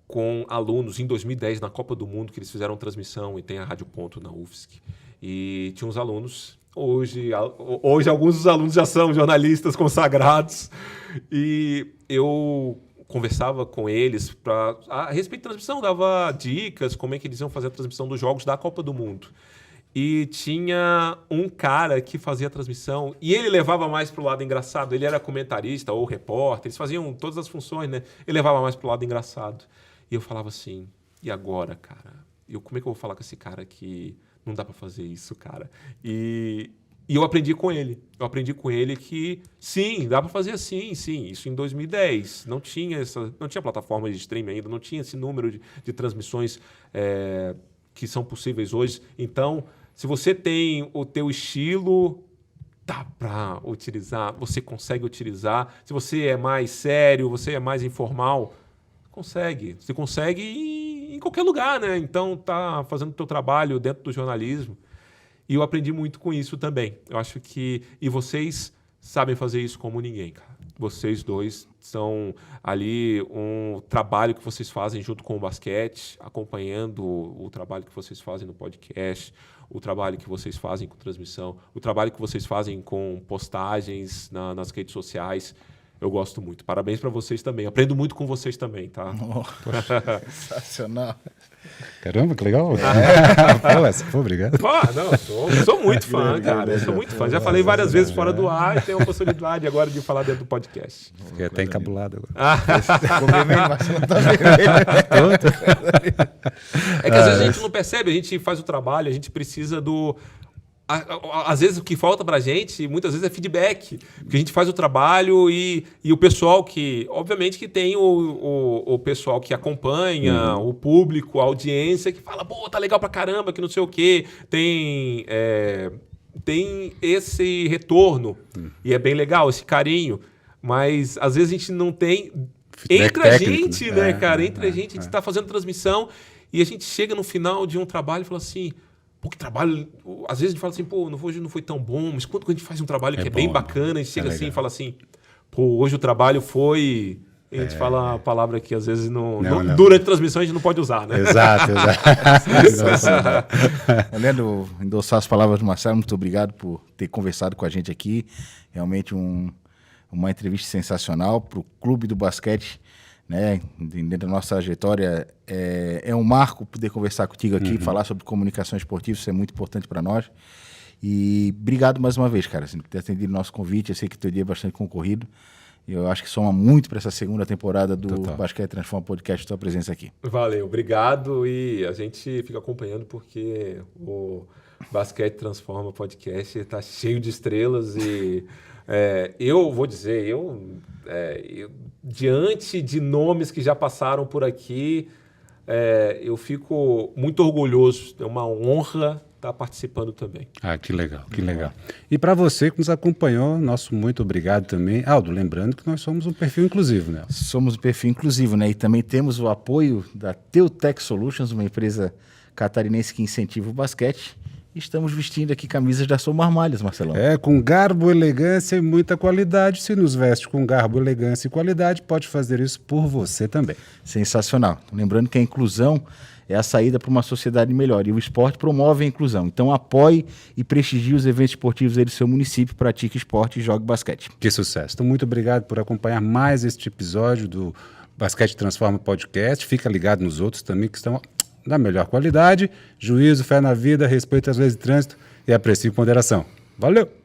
com alunos em 2010 na Copa do Mundo, que eles fizeram transmissão e tem a Rádio Ponto na UFSC. E tinha uns alunos, hoje alguns dos alunos já são jornalistas consagrados, e eu conversava com eles a respeito da transmissão, dava dicas, como é que eles iam fazer a transmissão dos jogos da Copa do Mundo. E tinha um cara que fazia a transmissão e ele levava mais para o lado engraçado. Ele era comentarista ou repórter, eles faziam todas as funções, né? Ele levava mais para o lado engraçado. E eu falava assim, e agora, cara? Como é que eu vou falar com esse cara que não dá para fazer isso, cara? E eu aprendi com ele. Eu aprendi com ele que, sim, dá para fazer assim, sim. Isso em 2010. Não tinha plataforma de streaming ainda, não tinha esse número de transmissões que são possíveis hoje. Então, se você tem o teu estilo, dá para utilizar, você consegue utilizar. Se você é mais sério, você é mais informal, você consegue em qualquer lugar, né? Então, tá fazendo o teu trabalho dentro do jornalismo. E eu aprendi muito com isso também. Eu acho que... E vocês sabem fazer isso como ninguém, cara. Vocês dois são ali um trabalho que vocês fazem junto com o basquete, acompanhando o trabalho que vocês fazem no podcast, o trabalho que vocês fazem com transmissão, o trabalho que vocês fazem com postagens nas redes sociais. Eu gosto muito. Parabéns para vocês também. Aprendo muito com vocês também, tá? Sensacional. Caramba, que legal. Pô, obrigado. Sou muito fã, cara. Eu sou muito fã. Já falei várias vezes fora do ar e tenho a possibilidade agora de falar dentro do podcast. Fiquei até encabulado agora. É que às vezes a gente não percebe, a gente faz o trabalho, a gente precisa do... Às vezes o que falta pra gente, muitas vezes, é feedback. Porque a gente faz o trabalho e o pessoal que... Obviamente que tem o pessoal que acompanha, o público, a audiência, que fala, pô, tá legal pra caramba, que não sei o quê. Tem esse retorno. E é bem legal, esse carinho. Mas às vezes a gente não tem... Entre a gente, né, cara? Entre a gente tá fazendo transmissão e a gente chega no final de um trabalho e fala assim... Pô, que trabalho... Às vezes a gente fala assim, pô, hoje não foi tão bom, mas quando a gente faz um trabalho que é bem bacana, a gente chega assim e fala assim, pô, hoje o trabalho foi... A gente fala a palavra que às vezes durante a transmissão a gente não pode usar, né? Exato. Leandro, endossar as palavras do Marcelo, muito obrigado por ter conversado com a gente aqui. Realmente uma entrevista sensacional para o Clube do Basquete, né? Dentro da nossa trajetória, é um marco poder conversar contigo aqui, falar sobre comunicação esportiva, isso é muito importante para nós. E obrigado mais uma vez, cara, assim, por ter atendido o nosso convite. Eu sei que o teu dia é bastante concorrido. Eu acho que soma muito para essa segunda temporada do Basquete Transforma Podcast, tua presença aqui. Valeu, obrigado. E a gente fica acompanhando porque o Basquete Transforma Podcast está cheio de estrelas e eu vou dizer, eu diante de nomes que já passaram por aqui, eu fico muito orgulhoso. É uma honra estar participando também. Ah, que legal, que legal. E para você que nos acompanhou, nosso muito obrigado também. Aldo, lembrando que nós somos um perfil inclusivo, né? Somos um perfil inclusivo, né? E também temos o apoio da Teutec Solutions, uma empresa catarinense que incentiva o basquete. Estamos vestindo aqui camisas da Somar Malhas, Marcelão. Com garbo, elegância e muita qualidade. Se nos veste com garbo, elegância e qualidade, pode fazer isso por você também. Sensacional. Lembrando que a inclusão é a saída para uma sociedade melhor e o esporte promove a inclusão. Então apoie e prestigie os eventos esportivos aí do seu município, pratique esporte e jogue basquete. Que sucesso. Então, muito obrigado por acompanhar mais este episódio do Basquete Transforma Podcast. Fica ligado nos outros também que estão da melhor qualidade. Juízo, fé na vida, respeito às leis de trânsito e aprecie com moderação. Valeu!